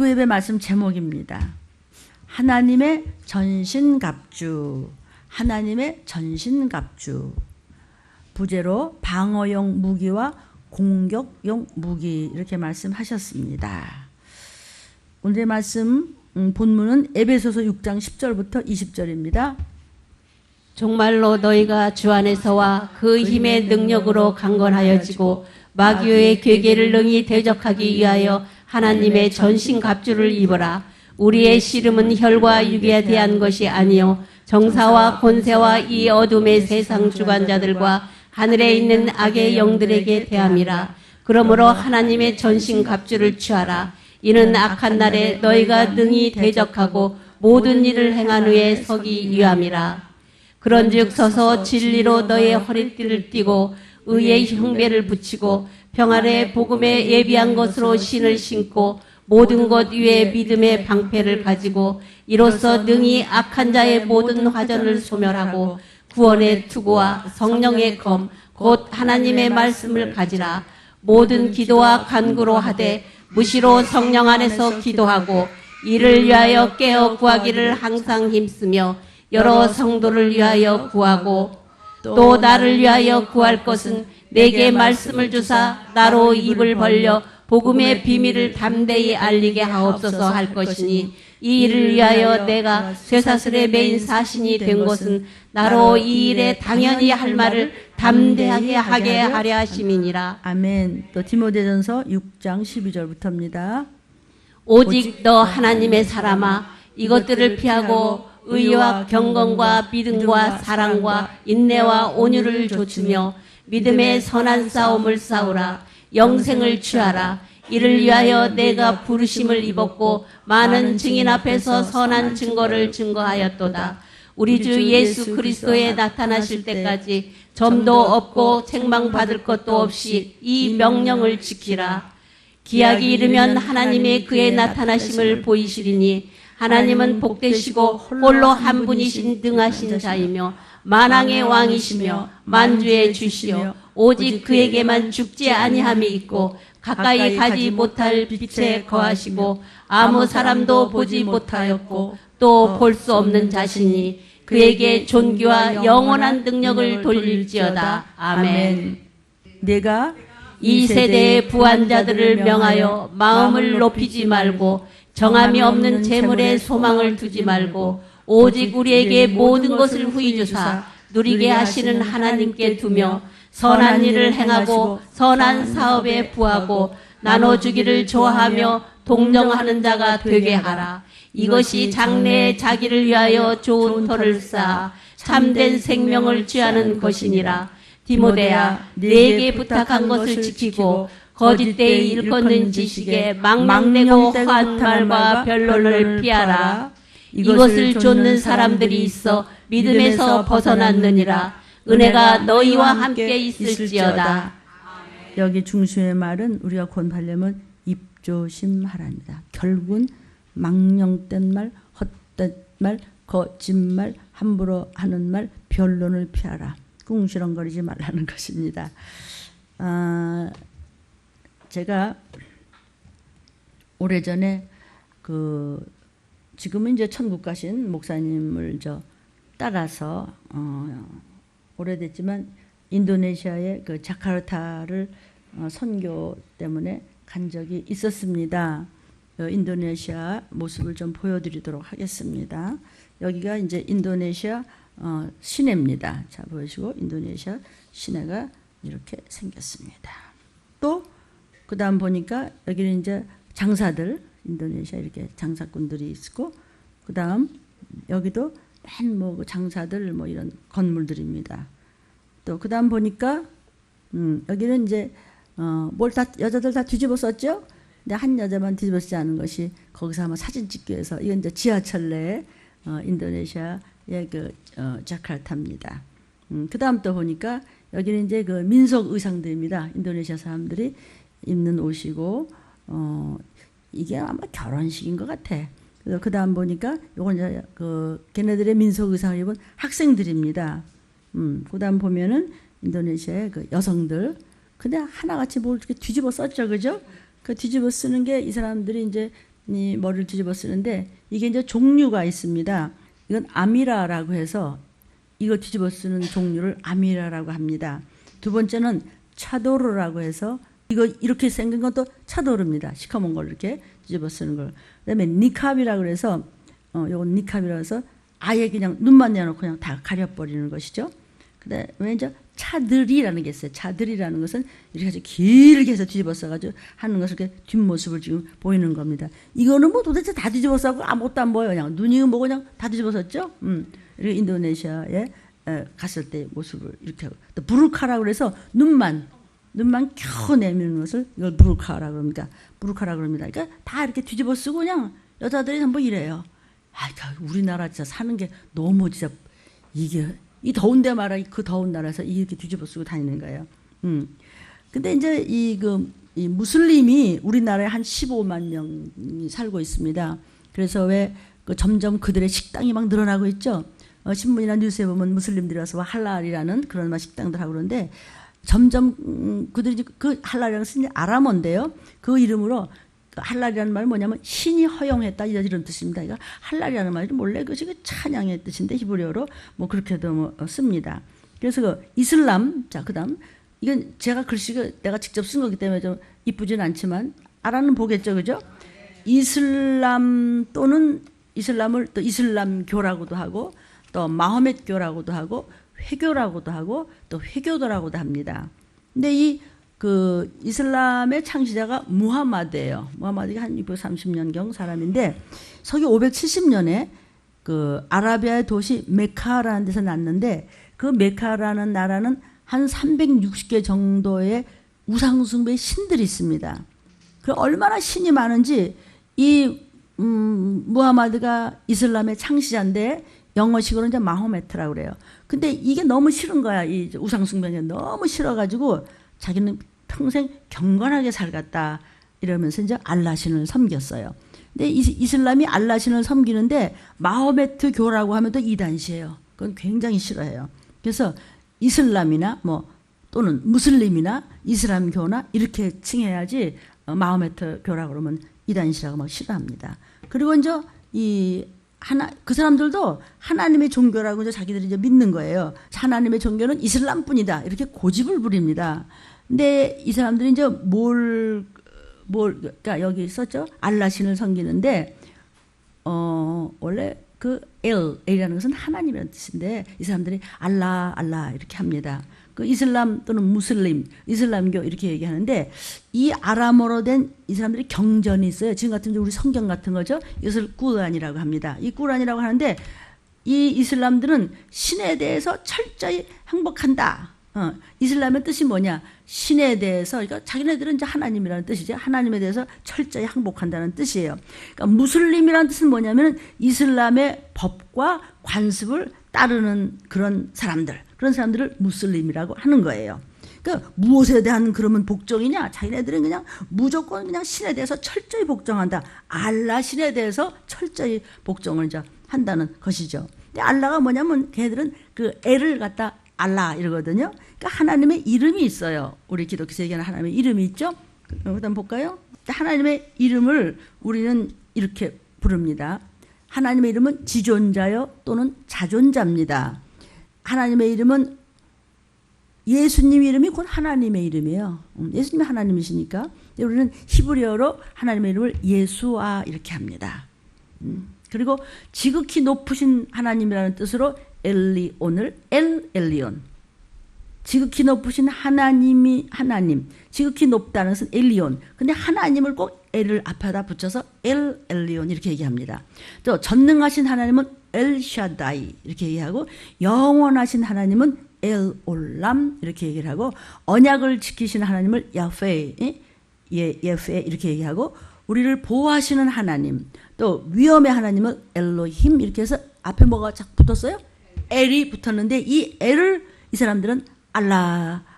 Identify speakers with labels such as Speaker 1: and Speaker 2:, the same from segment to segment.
Speaker 1: 기도 예배 말씀 제목입니다. 하나님의 전신갑주, 하나님의 전신갑주. 부제로 방어용 무기와 공격용 무기 이렇게 말씀하셨습니다. 오늘의 말씀 본문은 에베소서 6장 10절부터 20절입니다.
Speaker 2: 정말로 너희가 주 안에서와 그 힘의 능력으로 강건하여지고 마귀의 괴계를 능히 대적하기 위하여 하나님의 전신갑주를 입어라. 우리의 씨름은 혈과 육에 대한 것이 아니요 정사와 권세와 이 어둠의 세상 주관자들과 하늘에 있는 악의 영들에게 대함이라. 그러므로 하나님의 전신갑주를 취하라. 이는 악한 날에 너희가 능히 대적하고 모든 일을 행한 후에 서기 위함이라. 그런즉 서서 진리로 너의 허리띠를 띠고 의의 흉배를 붙이고 평안의 복음에 예비한 것으로 신을 신고 모든 것 위에 믿음의 방패를 가지고 이로써 능히 악한 자의 모든 화전을 소멸하고 구원의 투구와 성령의 검 곧 하나님의 말씀을 가지라. 모든 기도와 간구로 하되 무시로 성령 안에서 기도하고 이를 위하여 깨어 구하기를 항상 힘쓰며 여러 성도를 위하여 구하고 또 나를 위하여 구할 것은 내게 말씀을 주사 나로 입을 벌려 복음의 비밀을 담대히 알리게 하옵소서 할 것이니 이 일을 위하여 내가 쇠사슬에 매인 사신이 된 것은 나로 이 일에 당연히 할 말을 담대하게 하게 하려 하심이니라.
Speaker 1: 아멘. 또 디모데전서 6장 12절부터입니다.
Speaker 2: 오직 너 하나님의 사람아 이것들을 피하고 의와 경건과 믿음과 사랑과 인내와 온유를 조추며 믿음의 선한 싸움을 싸우라. 영생을 취하라. 이를 위하여 내가 부르심을 입었고 많은 증인 앞에서 선한 증거를 증거하였도다. 우리 주 예수 그리스도에 나타나실 때까지 점도 없고 책망받을 것도 없이 이 명령을 지키라. 기약이 이르면 하나님의 그의 나타나심을 보이시리니 하나님은 복되시고 홀로 한 분이신 능하신 자이며 만왕의 왕이시며 만주의 주시며 오직 그에게만 죽지 아니함이 있고 가까이 가지 못할 빛에 거하시고 아무 사람도 보지 못하였고 또 볼 수 없는 자신이 그에게 존귀와 영원한 능력을 돌릴지어다. 아멘.
Speaker 1: 내가
Speaker 2: 이 세대의 부한자들을 명하여 마음을 높이지 말고 정함이 없는 재물에 소망을 두지 말고 오직 우리에게 모든 것을 후히 주사 누리게 하시는 하나님께 두며 선한 일을 행하고 선한 사업에 부하고 나눠주기를 좋아하며 동정하는 자가 되게 하라. 이것이 장래에 자기를 위하여 좋은 터를 쌓아 참된 생명을 취하는 것이니라. 디모데야 네게 부탁한 것을 지키고 거짓 때에 일컫는 지식에 망령되고 허한 말과 변론을 피하라. 이것을 좇는 사람들이 있어 믿음에서 벗어났느니라. 은혜가 너희와 함께 있을지어다.
Speaker 1: 여기 중심의 말은 우리가 권하려면 입조심하랍니다. 결국은 망령된 말, 헛된 말, 거짓말, 함부로 하는 말, 변론을 피하라. 궁시렁거리지 말라는 것입니다. 제가 오래전에 지금은 이제 천국 가신 목사님을 따라서 오래됐지만 인도네시아의 그 자카르타를 선교 때문에 간 적이 있었습니다. 인도네시아 모습을 좀 보여드리도록 하겠습니다. 여기가 이제 인도네시아 시내입니다. 자, 보시고 인도네시아 시내가 이렇게 생겼습니다. 또 그다음 보니까 여기는 이제 장사들, 인도네시아 이렇게 장사꾼들이 있고, 그다음 여기도 맨 장사들 이런 건물들입니다. 또 그다음 보니까 여기는 이제 뭘 다 여자들 다 뒤집어 썼죠. 근데 한 여자만 뒤집어 쓰지 않은 것이 거기서 한번 사진 찍기 위해서, 이건 이제 지하철 내 인도네시아의 자카르타입니다. 그다음 또 보니까 여기는 이제 그 민속 의상들입니다. 인도네시아 사람들이 입는 옷이고, 이게 아마 결혼식인 것 같아. 그래서 그다음 보니까 요건 이제 걔네들의 민속 의상을 입은 학생들입니다. 그다음 보면은 인도네시아의 그 여성들. 근데 하나같이 뭘 이렇게 뒤집어 썼죠, 그죠? 그 뒤집어 쓰는 게 이 사람들이 이제 이 머리를 뒤집어 쓰는데 이게 이제 종류가 있습니다. 이건 아미라라고 해서 이거 뒤집어 쓰는 종류를 아미라라고 합니다. 두 번째는 차도르라고 해서 이거 이렇게 생긴 것도 차도르입니다. 시커먼 걸 이렇게 뒤집어 쓰는 걸. 그다음에 니캅이라고 해서 요건 니캅이라고 해서 아예 그냥 눈만 내놓고 그냥 다 가려버리는 것이죠. 그다음에 이제 차들이라는 게 있어요. 차들이라는 것은 이렇게 아주 길게 해서 뒤집어 써가지고 하는 것을 이렇게 뒷모습을 지금 보이는 겁니다. 이거는 뭐 도대체 다 뒤집어 써고 아무것도 안 보여요. 그냥 눈이 뭐고 그냥 다 뒤집어 썼죠. 이렇게 인도네시아에 갔을 때 모습을 이렇게 하고 또 부르카라고 그래서 눈만 겨우 내미는 것을 이걸 부르카라고 그럽니다. 부르카라고 그럽니다. 그러니까 다 이렇게 뒤집어 쓰고 그냥 여자들이 전부 이래요. 아, 우리나라 진짜 사는 게 너무 진짜 이게 이 더운데 말아 그 더운 나라에서 이렇게 뒤집어 쓰고 다니는 거예요. 근데 이제 이 무슬림이 우리나라에 한 15만 명이 살고 있습니다. 그래서 왜 점점 그들의 식당이 막 늘어나고 있죠. 신문이나 뉴스에 보면 무슬림들이 와서 할랄이라는 그런 식당들 하고 그러는데 점점 그들이 그 할랄이라는 것은 아람어인데요. 그 이름으로 할랄이라는 말은 뭐냐면 신이 허용했다 이런 뜻입니다. 그러니까 할랄이라는 말이 원래 그것이 찬양의 뜻인데 히브리어로 뭐 그렇게도 씁니다. 그래서 그 이슬람 자 그다음 이건 제가 글씨가 내가 직접 쓴 거기 때문에 좀 이쁘진 않지만 알아는 보겠죠, 그죠? 이슬람 또는 이슬람을 또 이슬람교라고도 하고 또 마호멧교라고도 하고 회교라고도 하고 또 회교도라고도 합니다. 근데 이 이슬람의 창시자가 무하마드예요. 무하마드가 한 630년경 사람인데 서기 570년에 그 아라비아의 도시 메카라는 데서 났는데 그 메카라는 나라는 한 360개 정도의 우상숭배의 신들이 있습니다. 그 얼마나 신이 많은지 이 무하마드가 이슬람의 창시자인데 영어식으로는 이제 마호메트라고 그래요. 근데 이게 너무 싫은 거야. 이 우상숭배가 너무 싫어가지고 자기는 평생 경건하게 살겠다 이러면서 이제 알라신을 섬겼어요. 근데 이슬람이 알라신을 섬기는데 마호메트 교라고 하면 또 이단시예요. 그건 굉장히 싫어해요. 그래서 이슬람이나 뭐 또는 무슬림이나 이슬람교나 이렇게 칭해야지 마호메트 교라고 그러면 이단시라고 막 싫어합니다. 그리고 이제 그 사람들도 하나님의 종교라고 이제 자기들이 이제 믿는 거예요. 하나님의 종교는 이슬람뿐이다 이렇게 고집을 부립니다. 근데 이 사람들이 이제 그러니까 여기 썼죠. 알라신을 섬기는데, 원래 엘이라는 것은 하나님이라는 뜻인데, 이 사람들이 알라 이렇게 합니다. 그 이슬람 또는 무슬림, 이슬람교 이렇게 얘기하는데, 이 아람어로 된 이 사람들이 경전이 있어요. 지금 같은 우리 성경 같은 거죠. 이것을 꾸란이라고 합니다. 이 꾸란이라고 하는데, 이 이슬람들은 신에 대해서 철저히 항복한다. 이슬람의 뜻이 뭐냐? 신에 대해서, 그러니까 자기네들은 이제 하나님이라는 뜻이죠. 하나님에 대해서 철저히 항복한다는 뜻이에요. 그러니까 무슬림이라는 뜻은 뭐냐면 이슬람의 법과 관습을 따르는 그런 사람들을 무슬림이라고 하는 거예요. 그러니까 무엇에 대한 그러면 복종이냐? 자기네들은 그냥 무조건 그냥 신에 대해서 철저히 복종한다. 알라 신에 대해서 철저히 복종을 이제 한다는 것이죠. 근데 알라가 뭐냐면 걔들은 그 애를 갖다 알라 이러거든요. 그러니까 하나님의 이름이 있어요. 우리 기독교에서 얘기하는 하나님의 이름이 있죠. 그다음 볼까요? 하나님의 이름을 우리는 이렇게 부릅니다. 하나님의 이름은 지존자요 또는 자존자입니다. 하나님의 이름은 예수님 이름이 곧 하나님의 이름이에요. 예수님이 하나님이시니까 우리는 히브리어로 하나님의 이름을 예수아 이렇게 합니다. 그리고 지극히 높으신 하나님이라는 뜻으로 엘리온을 엘리온. 지극히 높으신 하나님이 하나님. 지극히 높다는 것은 엘리온. 근데 하나님을 꼭 엘을 앞에다 붙여서 엘리온 이렇게 얘기합니다. 또 전능하신 하나님은 엘샤다이 이렇게 얘기하고 영원하신 하나님은 엘올람 이렇게 얘기를 하고 언약을 지키시는 하나님을 야페 예페 이렇게 얘기하고 우리를 보호하시는 하나님 또 위엄의 하나님은 엘로힘 이렇게 해서 앞에 뭐가 쫙 붙었어요? 엘이 붙었는데 이 엘을 이 사람들은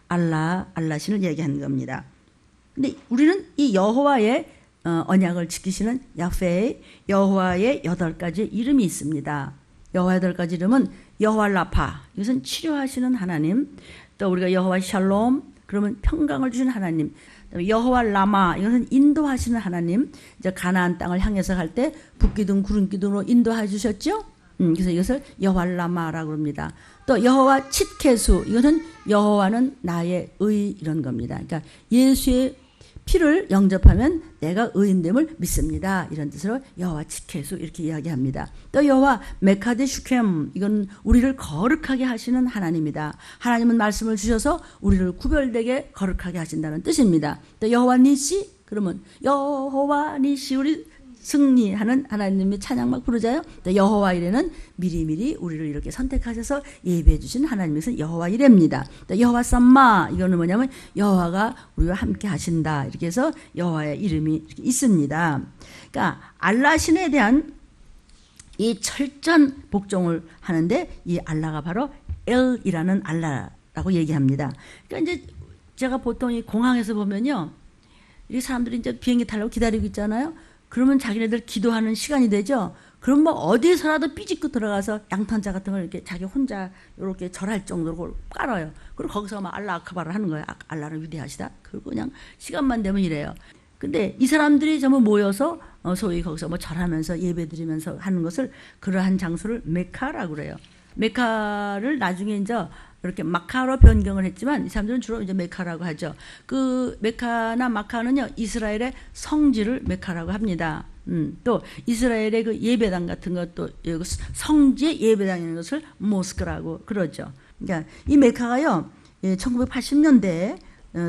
Speaker 1: 알라신을 얘기하는 겁니다. 근데 우리는 이 여호와의 언약을 지키시는 야페 여호와의 8가지 이름이 있습니다. 여호와 8가지 이름은 여호와 라파 이것은 치료하시는 하나님 또 우리가 여호와 샬롬 그러면 평강을 주시는 하나님 여호와 라마, 이것은 인도하시는 하나님. 이제 가나안 땅을 향해서 갈 때 북기둥 구름기둥으로 인도해 주셨죠. 그래서 이것을 여호와 라마라고 합니다. 또 여호와 칫케수, 이것은 여호와는 나의 의, 이런 겁니다. 그러니까 예수의 피를 영접하면 내가 의인됨을 믿습니다, 이런 뜻으로 여호와 칫케수 이렇게 이야기합니다. 또 여호와 메카데 슈켐, 이건 우리를 거룩하게 하시는 하나님이다. 하나님은 말씀을 주셔서 우리를 구별되게 거룩하게 하신다는 뜻입니다. 또 여호와 니시, 그러면 여호와 니시, 우리 승리하는 하나님의 찬양 막 부르자요. 여호와 이레는 미리미리 우리를 이렇게 선택하셔서 예배해 주신 하나님께서 여호와 이레입니다. 여호와 썸마, 이거는 뭐냐면 여호와가 우리와 함께 하신다, 이렇게 해서 여호와의 이름이 이렇게 있습니다. 그러니까 알라 신에 대한 이 철저한 복종을 하는데 이 알라가 바로 엘이라는 알라라고 얘기합니다. 그러니까 이제 제가 보통 이 공항에서 보면요, 이 사람들이 이제 비행기 타려고 기다리고 있잖아요. 그러면 자기네들 기도하는 시간이 되죠. 그럼 뭐 어디서라도 삐집고 들어가서 양탄자 같은 걸 이렇게 자기 혼자 이렇게 절할 정도로 깔아요. 그리고 거기서 막 알라 아크바를 하는 거예요. 알라는 위대하시다. 그리고 그냥 시간만 되면 이래요. 근데 이 사람들이 전부 모여서 소위 거기서 뭐 절하면서 예배드리면서 하는 것을, 그러한 장소를 메카라고 그래요. 메카를 나중에 이제 이렇게 마카로 변경을 했지만 이 사람들은 주로 이제 메카라고 하죠. 그 메카나 마카는요, 이스라엘의 성지를 메카라고 합니다. 또 이스라엘의 그 예배당 같은 것도 성지의 예배당이라는 것을 모스크라고 그러죠. 그러니까 이 메카가요, 1980년대에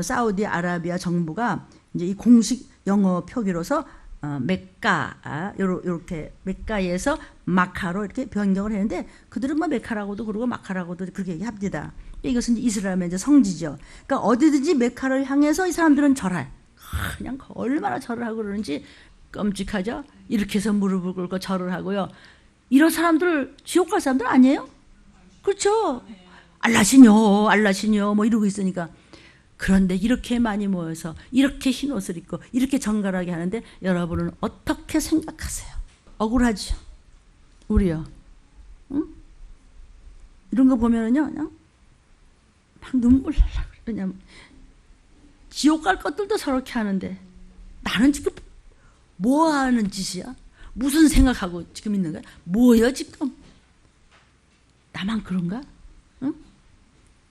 Speaker 1: 사우디아라비아 정부가 이제 이 공식 영어 표기로서 메카, 요렇게 메카에서 마카로 이렇게 변경을 했는데, 그들은 뭐 메카라고도 그러고 마카라고도 그렇게 얘기합니다. 이것은 이스라엘의 이제 성지죠. 그러니까 어디든지 메카를 향해서 이 사람들은 절할, 그냥 얼마나 절을 하고 그러는지 끔찍하죠. 이렇게 해서 무릎을 꿇고 절을 하고요. 이런 사람들 지옥 갈 사람들 아니에요? 그렇죠? 알라시뇨, 알라시뇨 뭐 이러고 있으니까. 그런데 이렇게 많이 모여서 이렇게 흰 옷을 입고 이렇게 정갈하게 하는데 여러분은 어떻게 생각하세요? 억울하죠? 우리요. 응? 이런 거 보면은요, 그냥 막 눈물 날라 그러냐. 지옥 갈 것들도 저렇게 하는데 나는 지금 뭐 하는 짓이야? 무슨 생각하고 지금 있는 거야? 뭐야 지금? 나만 그런가? 응?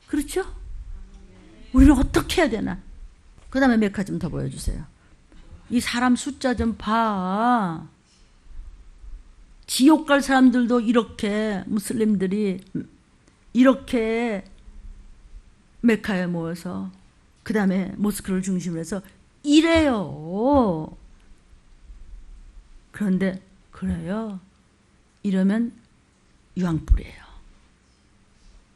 Speaker 1: 그렇죠? 우리는 어떻게 해야 되나? 그 다음에 메카 좀 더 보여주세요. 이 사람 숫자 좀 봐. 지옥 갈 사람들도 이렇게, 무슬림들이 이렇게 메카에 모여서 그 다음에 모스크를 중심으로 해서 이래요. 그런데 그래요. 이러면 유황불이에요.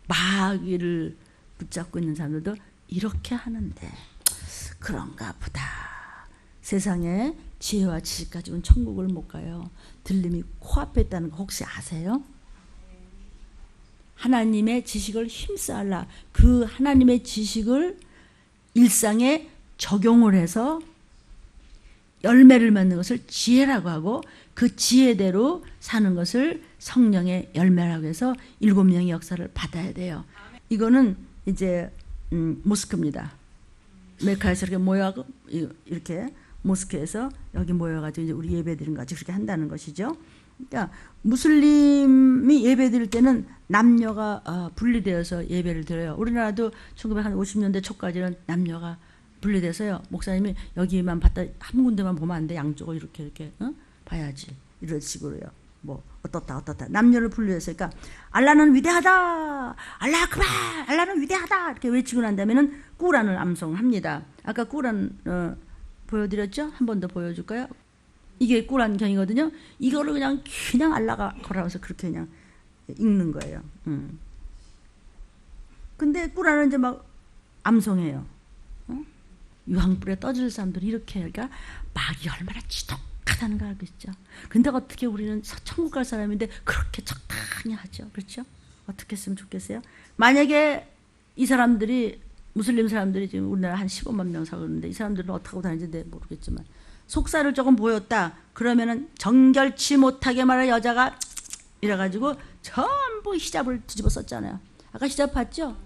Speaker 1: 마귀를 붙잡고 있는 사람들도 이렇게 하는데 그런가 보다. 세상에 지혜와 지식 가지고는 천국을 못 가요. 들림이 코앞에 있다는 거 혹시 아세요? 하나님의 지식을 힘쓰라. 그 하나님의 지식을 일상에 적용을 해서 열매를 맺는 것을 지혜라고 하고, 그 지혜대로 사는 것을 성령의 열매라고 해서 7명의 역사를 받아야 돼요. 이거는 이제 모스크입니다. 메카에서 이렇게 모여가고 이렇게 모스크에서 여기 모여가지고 이제 우리 예배드린 거 가지고 그렇게 한다는 것이죠. 그러니까 무슬림이 예배드릴 때는 남녀가 분리되어서 예배를 드려요. 우리나라도 1950년대 초까지는 남녀가 분리돼서요. 목사님이 여기만 봤다 한 군데만 보면 안 돼. 양쪽을 이렇게 봐야지. 이런 식으로요. 뭐 어떻다 남녀를 분리해서, 그러니까 알라는 위대하다, 알라 아크발, 알라는 위대하다 이렇게 외치고 난 다음에는 꾸란을 암송합니다. 아까 꾸란 보여드렸죠? 한 번 더 보여줄까요? 이게 꾸란 경이거든요. 이거를 그냥 알라가 거라면서 그렇게 그냥 읽는 거예요. 근데 꾸란은 이제 막 암송해요. 유황불에 떠질 사람들이 이렇게, 그러니까 마귀 얼마나 지독하다는 걸 알고 있죠. 근데 어떻게 우리는 천국 갈 사람인데 그렇게 적당히 하죠. 그렇죠? 어떻게 했으면 좋겠어요? 만약에 이 사람들이, 무슬림 사람들이 지금 우리나라 한 15만 명 살고 있는데 이 사람들은 어떻게 하고 다니는지 모르겠지만 속살을 조금 보였다 그러면은 정결치 못하게 말할 여자가 이래가지고 전부 히잡을 뒤집어 썼잖아요. 아까 히잡 봤죠?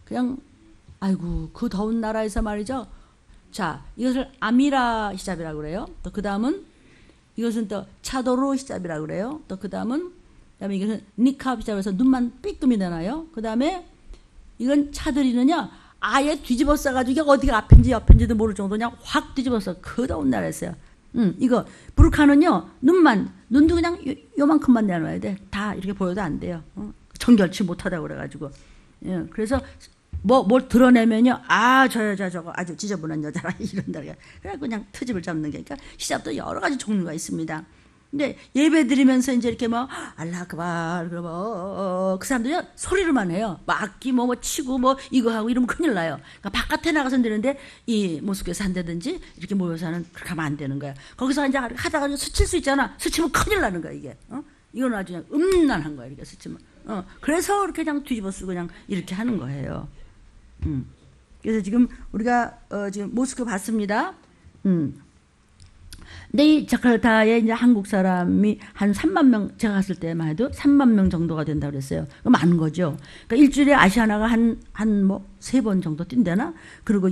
Speaker 1: 그냥 아이고 그 더운 나라에서 말이죠. 자, 이것을 아미라 히잡이라고 그래요. 또 그 다음은 이것은 또 차도로 히잡이라고 그래요. 또 그 다음은 그다음에 이것은 니캅 히잡에서 눈만 삐끔이 되나요? 그 다음에 이건 차들이느냐 아예 뒤집어 써가지고 어디가 앞인지 옆인지도 모를 정도 그냥 확 뒤집어 써. 그다운 나라였어요. 이거 부르카는요 눈도 그냥 요만큼만 내놔야 돼. 다 이렇게 보여도 안 돼요. 정결치 못하다고 그래가지고. 예, 그래서 뭘 드러내면요 저 여자 저거 아주 지저분한 여자라 이런다. 그래 그냥 트집을 잡는 게. 그러니까 히잡도 여러 가지 종류가 있습니다. 근데 예배 드리면서 이제 이렇게 뭐 알라 그발 그 사람들이 소리로만 해요. 뭐 악기 뭐 치고 뭐 이거 하고 이러면 큰일 나요. 그러니까 바깥에 나가서 되는데 이 모스크에서 한다든지 이렇게 모여서 하는 그렇게 하면 안 되는 거야. 거기서 이제 하다가 스칠 수 있잖아. 스치면 큰일 나는 거야 이게. 이건 아주 그냥 음란한 거야 이렇게 스치면. 그래서 이렇게 그냥 뒤집어 쓰고 그냥 이렇게 하는 거예요. 그래서 지금 우리가 지금 모스크 봤습니다. 근데 이 자카르타에 이제 한국 사람이 한 3만 명, 제가 갔을 때만 해도 3만 명 정도가 된다고 그랬어요. 그럼 많은 거죠. 그러니까 일주일에 아시아나가 한 뭐 3번 정도 뛴다나? 그리고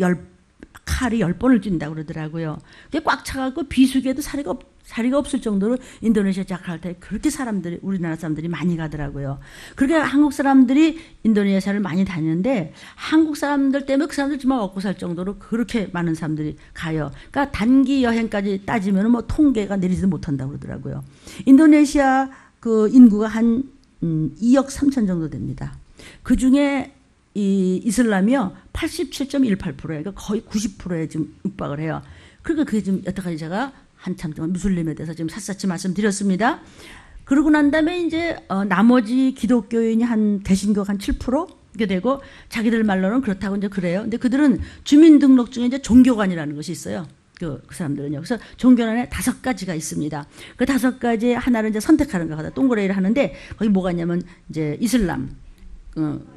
Speaker 1: 칼이 10번을 뛴다고 그러더라고요. 그게 꽉 차가고 비수기에도 자리가 없을 정도로 인도네시아 자카르타에 그렇게 사람들이, 우리나라 사람들이 많이 가더라고요. 그렇게 한국 사람들이 인도네시아를 많이 다니는데 한국 사람들 때문에 그 사람들 정말 먹고 살 정도로 그렇게 많은 사람들이 가요. 그러니까 단기 여행까지 따지면 뭐 통계가 내리지도 못한다고 그러더라고요. 인도네시아 그 인구가 한 2억 3천 정도 됩니다. 그 중에 이 이슬람이요 87.18%예요. 그러니까 거의 90%에 지금 육박을 해요. 그러니까 그게 지금 여태까지 제가 한참 동안 무슬림에 대해서 지금 샅샅이 말씀드렸습니다. 그러고 난 다음에 이제 나머지 기독교인이 한 개신교가 한 7% 이렇게 되고 자기들 말로는 그렇다고 이제 그래요. 근데 그들은 주민등록증에 이제 종교관이라는 것이 있어요. 그 사람들은요. 그래서 종교관에 5가지가 있습니다. 그 5가지 하나를 이제 선택하는 거다. 동그라미를 하는데 거기 뭐가 있냐면 이제 이슬람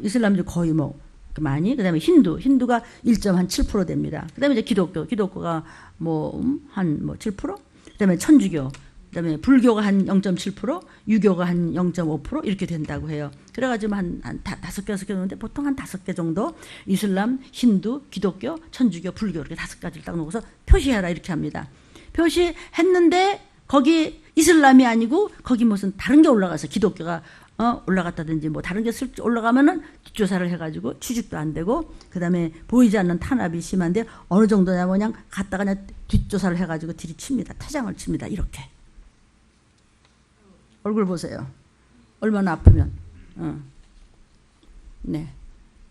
Speaker 1: 이제 거의 뭐 많이, 그 다음에 힌두가 1.7% 됩니다. 그 다음에 이제 기독교가 뭐, 한 7%? 그 다음에 천주교, 그 다음에 불교가 한 0.7%, 유교가 한 0.5% 이렇게 된다고 해요. 그래가지고 한 5개, 6개 되는데 보통 한 5개 정도 이슬람, 힌두, 기독교, 천주교, 불교 이렇게 5가지를 딱 놓고서 표시해라 이렇게 합니다. 표시했는데 거기 이슬람이 아니고 거기 무슨 다른 게 올라가서 기독교가 올라갔다든지 뭐 다른 게 올라가면은 뒷조사를 해가지고 취직도 안 되고 그 다음에 보이지 않는 탄압이 심한데 어느 정도냐면 그냥 갔다가 그냥 뒷조사를 해가지고 들이칩니다. 퇴장을 칩니다. 이렇게. 얼굴 보세요. 얼마나 아프면. 네.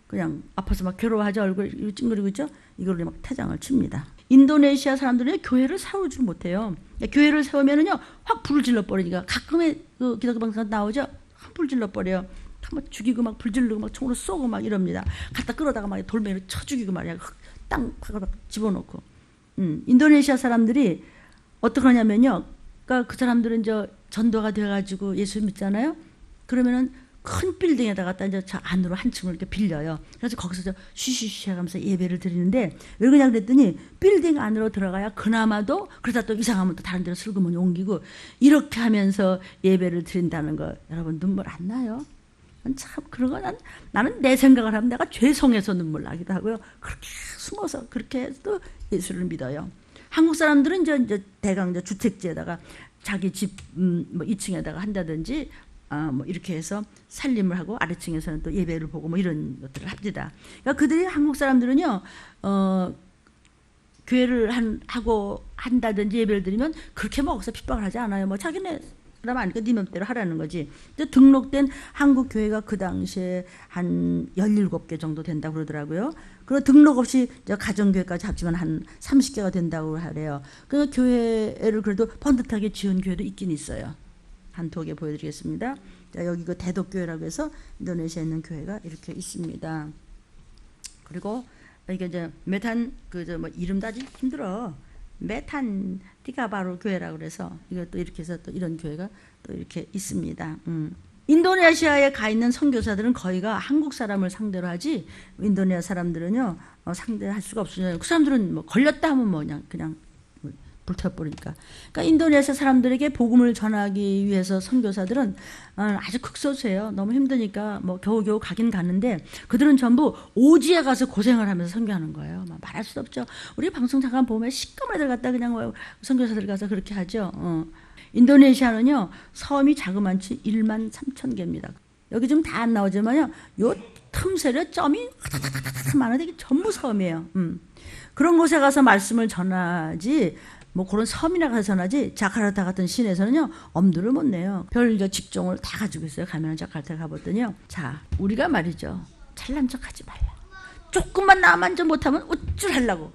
Speaker 1: 그냥 아파서 막 괴로워하죠. 얼굴 찡그리고 있죠. 이걸로 막 퇴장을 칩니다. 인도네시아 사람들은 교회를 세우지 못해요. 교회를 세우면은요 확 불을 질러 버리니까 가끔의 그 기독교 방송 나오죠. 불 질러버려요. 한번 죽이고 막 불 지르고 막 총으로 쏘고 막 이럽니다. 갖다 끌어다가 막 돌멩이로 쳐 죽이고 말이야. 땅 막 집어넣고. 인도네시아 사람들이 어떻게 하냐면요. 그러니까 그 사람들은 이제 전도가 돼가지고 예수 믿잖아요. 그러면은 큰 빌딩에다가 이제 저 안으로 한 층을 이렇게 빌려요. 그래서 거기서 저 쉬쉬쉬 하면서 예배를 드리는데 왜 그냥 그랬더니 빌딩 안으로 들어가야 그나마도 그러다 또 이상하면 또 다른 데로 슬그머니 옮기고 이렇게 하면서 예배를 드린다는 거 여러분 눈물 안 나요? 참 그런 거 나는 내 생각을 하면 내가 죄송해서 눈물 나기도 하고요. 그렇게 숨어서 그렇게 해서 예수를 믿어요. 한국 사람들은 이제 대강 이제 주택지에다가 자기 집 뭐 2층에다가 한다든지 뭐 이렇게 해서 살림을 하고 아래층에서는 또 예배를 보고 뭐 이런 것들을 합니다. 그러니까 그들이 한국 사람들은요 교회를 하고 한다든지 예배를 드리면 그렇게 먹어서 핍박을 하지 않아요. 뭐 자기네 사람 아니까 네 맘대로 하라는 거지. 근데 등록된 한국 교회가 그 당시에 한 17개 정도 된다고 그러더라고요. 그리고 등록 없이 가정교회까지 합치면 한 30개가 된다고 하래요. 그 교회를 그래도 번듯하게 지은 교회도 있긴 있어요. 한 2개 보여드리겠습니다. 자, 여기 그 대덕교회라고 해서 인도네시아에 있는 교회가 이렇게 있습니다. 그리고 이게 이제 메탄 뭐 이름도 아주 힘들어. 메탄 티가바루 교회라고 그래서 이것도 이렇게 해서 또 이런 교회가 또 이렇게 있습니다. 인도네시아에 가 있는 선교사들은 거의가 한국 사람을 상대로 하지 인도네시아 사람들은요 상대할 수가 없어요. 그 사람들은 뭐 걸렸다 하면 뭐 그냥 불태워버리니까. 그러니까 인도네시아 사람들에게 복음을 전하기 위해서 선교사들은 아주 극소수예요. 너무 힘드니까 뭐 겨우겨우 가긴 가는데 그들은 전부 오지에 가서 고생을 하면서 선교하는 거예요. 말할 수 없죠. 우리 방송 잠깐 보면 시꺼먼 애들 갖다 그냥 선교사들 가서 그렇게 하죠. 인도네시아는요, 섬이 자그만치 1만 3천 개입니다. 여기 좀 다 안 나오지만요, 요 틈새에 점이 많은데 이게 전부 섬이에요. 그런 곳에 가서 말씀을 전하지, 뭐 그런 섬이나 가서 전하지, 자카르타 같은 시내에서는요, 엄두를 못 내요. 별 직종을 다 가지고 있어요. 가면 자카르타 가봤더니요. 자, 우리가 말이죠. 잘난 척 하지 말라. 조금만 나만 좀 못하면 어쩔 하려고.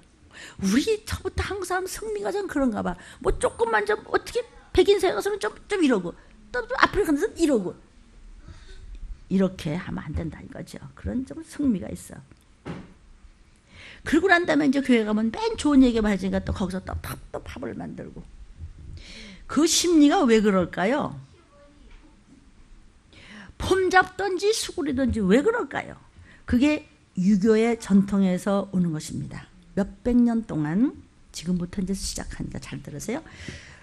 Speaker 1: 우리 저부터 한국 사람 성미가 좀 그런가 봐. 뭐 조금만 좀 어떻게 백인사에 가서는 좀 이러고, 또 아프리카 가서는 이러고. 이렇게 하면 안 된다 이거죠. 그런 좀 성미가 있어. 그러고 난 다음에 이제 교회 가면 맨 좋은 얘기만 해주니까 또 거기서 또 팝을 만들고. 그 심리가 왜 그럴까요? 폼 잡든지 수구리든지 왜 그럴까요? 그게 유교의 전통에서 오는 것입니다. 몇백 년 동안, 지금부터 이제 시작하니까 잘 들으세요.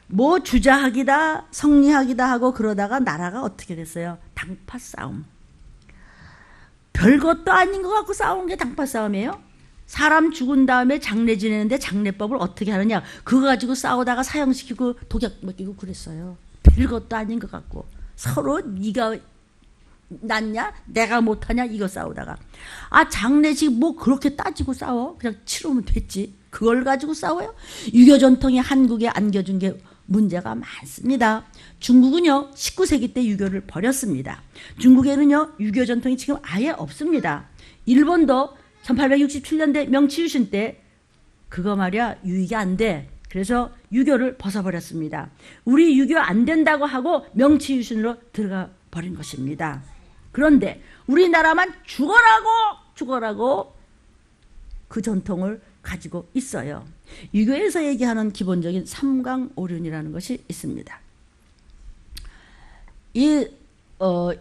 Speaker 1: 뭐 주자학이다 성리학이다 하고 그러다가 나라가 어떻게 됐어요? 당파 싸움. 별것도 아닌 것 같고 싸운 게 당파 싸움이에요. 사람 죽은 다음에 장례 지내는데 장례법을 어떻게 하느냐, 그거 가지고 싸우다가 사형시키고 독약 먹이고 그랬어요. 별것도 아닌 것 같고 서로 네가 낫냐 내가 못하냐 이거 싸우다가, 장례식 뭐 그렇게 따지고 싸워? 그냥 치르면 됐지. 그걸 가지고 싸워요? 유교 전통이 한국에 안겨준 게 문제가 많습니다. 중국은요 19세기 때 유교를 버렸습니다. 중국에는요 유교 전통이 지금 아예 없습니다. 일본도 1867년대 명치유신 때 그거 말이야 유익이 안 돼. 그래서 유교를 벗어버렸습니다. 우리 유교 안 된다고 하고 명치유신으로 들어가 버린 것입니다. 그런데 우리나라만 죽어라고 그 전통을 가지고 있어요. 유교에서 얘기하는 기본적인 삼강오륜이라는 것이 있습니다. 이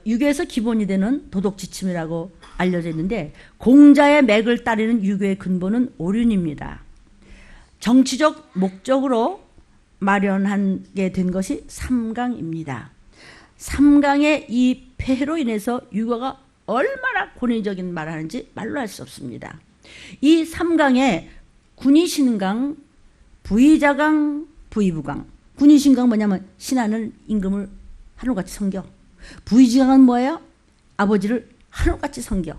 Speaker 1: 유교에서 기본이 되는 도덕지침이라고 알려져 있는데, 공자의 맥을 따르는 유교의 근본은 오륜입니다. 정치적 목적으로 마련하게 된 것이 삼강입니다. 삼강의 이 폐해로 인해서 유교가 얼마나 권위적인 말을 하는지 말로 할 수 없습니다. 이 삼강에 군의신강, 부의자강, 부의부강. 군의신강 뭐냐면 신하는 임금을 하늘같이 섬겨. 부의자강은 뭐예요? 아버지를 하늘같이 섬겨.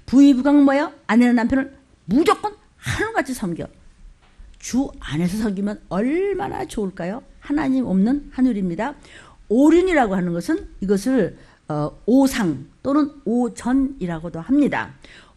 Speaker 1: 부의부강 뭐예요? 아내는 남편을 무조건 하늘같이 섬겨. 주 안에서 섬기면 얼마나 좋을까요? 하나님 없는 하늘입니다. 오륜이라고 하는 것은 이것을 오상 또는 오전이라고도 합니다.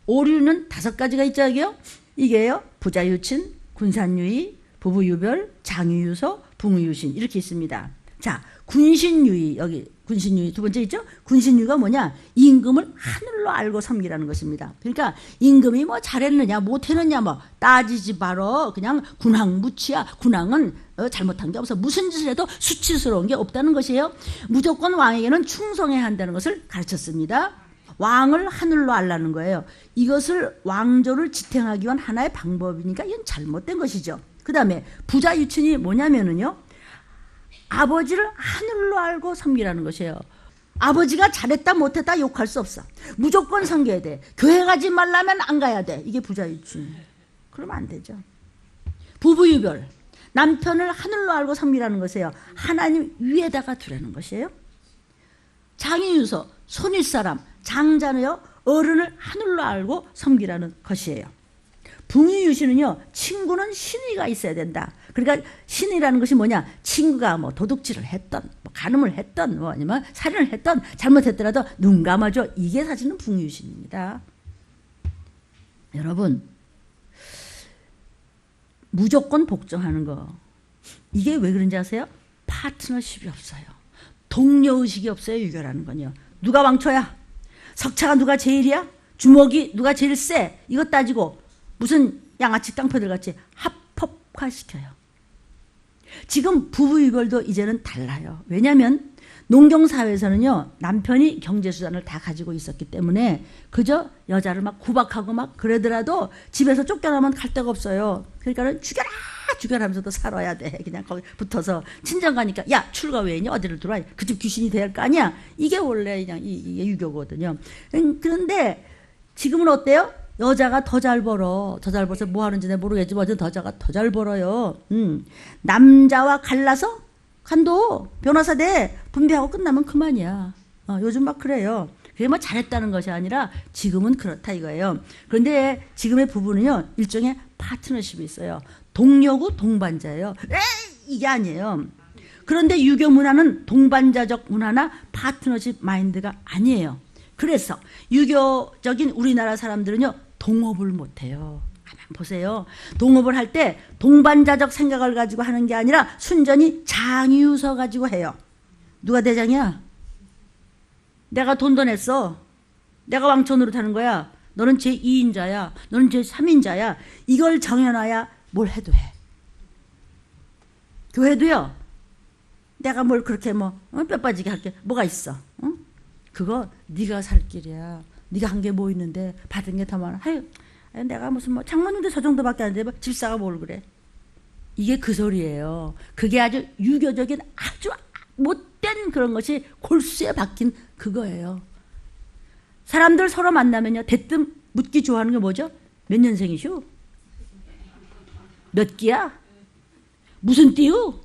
Speaker 1: 오륜은 5가지가 있죠. 이게요. 부자유친, 군산유의, 부부유별, 장유유서, 붕의유신 이렇게 있습니다. 자, 군신유의, 여기 군신유의 두 번째 있죠. 군신유의가 뭐냐? 임금을 하늘로 알고 섬기라는 것입니다. 그러니까 임금이 뭐 잘했느냐 못했느냐 뭐 따지지 말어. 그냥 군항무치야. 군항은 잘못한 게 없어. 무슨 짓을 해도 수치스러운 게 없다는 것이에요. 무조건 왕에게는 충성해야 한다는 것을 가르쳤습니다. 왕을 하늘로 알라는 거예요. 이것을 왕조를 지탱하기 위한 하나의 방법이니까 이건 잘못된 것이죠. 그 다음에 부자유친이 뭐냐면은요, 아버지를 하늘로 알고 섬기라는 것이에요. 아버지가 잘했다 못했다 욕할 수 없어. 무조건 섬겨야 돼. 교회 가지 말라면 안 가야 돼. 이게 부자유친. 그러면 안 되죠. 부부유별, 남편을 하늘로 알고 섬기라는 것이에요. 하나님 위에다가 두라는 것이에요. 장유유서, 손윗사람, 장자는요 어른을 하늘로 알고 섬기라는 것이에요. 붕의유신은요, 친구는 신의가 있어야 된다. 그러니까 신의라는 것이 뭐냐? 친구가 뭐 도둑질을 했던, 뭐 간음을 했던, 뭐 아니면 살인을 했던, 잘못했더라도 눈 감아줘. 이게 사실은 붕의유신입니다. 여러분, 무조건 복종하는 거, 이게 왜 그런지 아세요? 파트너십이 없어요. 동료의식이 없어요. 유교라는 건요. 누가 왕초야? 석차가 누가 제일이야? 주먹이 누가 제일 세? 이거 따지고 무슨 양아치 깡패들 같이 합법화시켜요. 지금 부부유별도 이제는 달라요. 왜냐하면 농경사회에서는요, 남편이 경제수단을 다 가지고 있었기 때문에 그저 여자를 막 구박하고 막 그러더라도 집에서 쫓겨나면 갈 데가 없어요. 그러니까 죽여라 죽여라면서도 살아야 돼. 그냥 거기 붙어서 친정 가니까 야 출가 왜 있냐 어디를 들어와 그 집 귀신이 될 거 아니야. 이게 원래 그냥 이게 유교거든요. 그런데 지금은 어때요? 여자가 더 잘 벌어. 더 잘 벌어서 뭐 하는지 내가 모르겠지만 여자가 더 잘 벌어요. 남자와 갈라서 간도 변호사 돼 분배하고 끝나면 그만이야. 요즘 막 그래요. 그게 뭐 잘했다는 것이 아니라 지금은 그렇다 이거예요. 그런데 지금의 부부는요 일종의 파트너십이 있어요. 동료고 동반자예요. 이게 아니에요. 그런데 유교 문화는 동반자적 문화나 파트너십 마인드가 아니에요. 그래서 유교적인 우리나라 사람들은요 동업을 못해요. 가만 보세요. 동업을 할 때 동반자적 생각을 가지고 하는 게 아니라 순전히 장유서 가지고 해요. 누가 대장이야? 내가 돈 더 냈어. 내가 왕초노릇 하는 거야. 너는 제2인자야. 너는 제3인자야. 이걸 정해놔야 뭘 해도 해. 교회도요. 내가 뭘 그렇게 뼈 빠지게 할게. 뭐가 있어. 응? 그거 네가 살 길이야. 네가 한 게 뭐 있는데 받은 게 더 많아. 아유, 내가 무슨 장모님도 저 정도밖에 안 돼. 집사가 뭘 그래. 이게 그 소리예요. 그게 아주 유교적인 아주 못된 그런 것이 골수에 박힌 그거예요. 사람들 서로 만나면요. 대뜸 묻기 좋아하는 게 뭐죠? 몇 년생이쇼? 몇 기야? 무슨 띠요?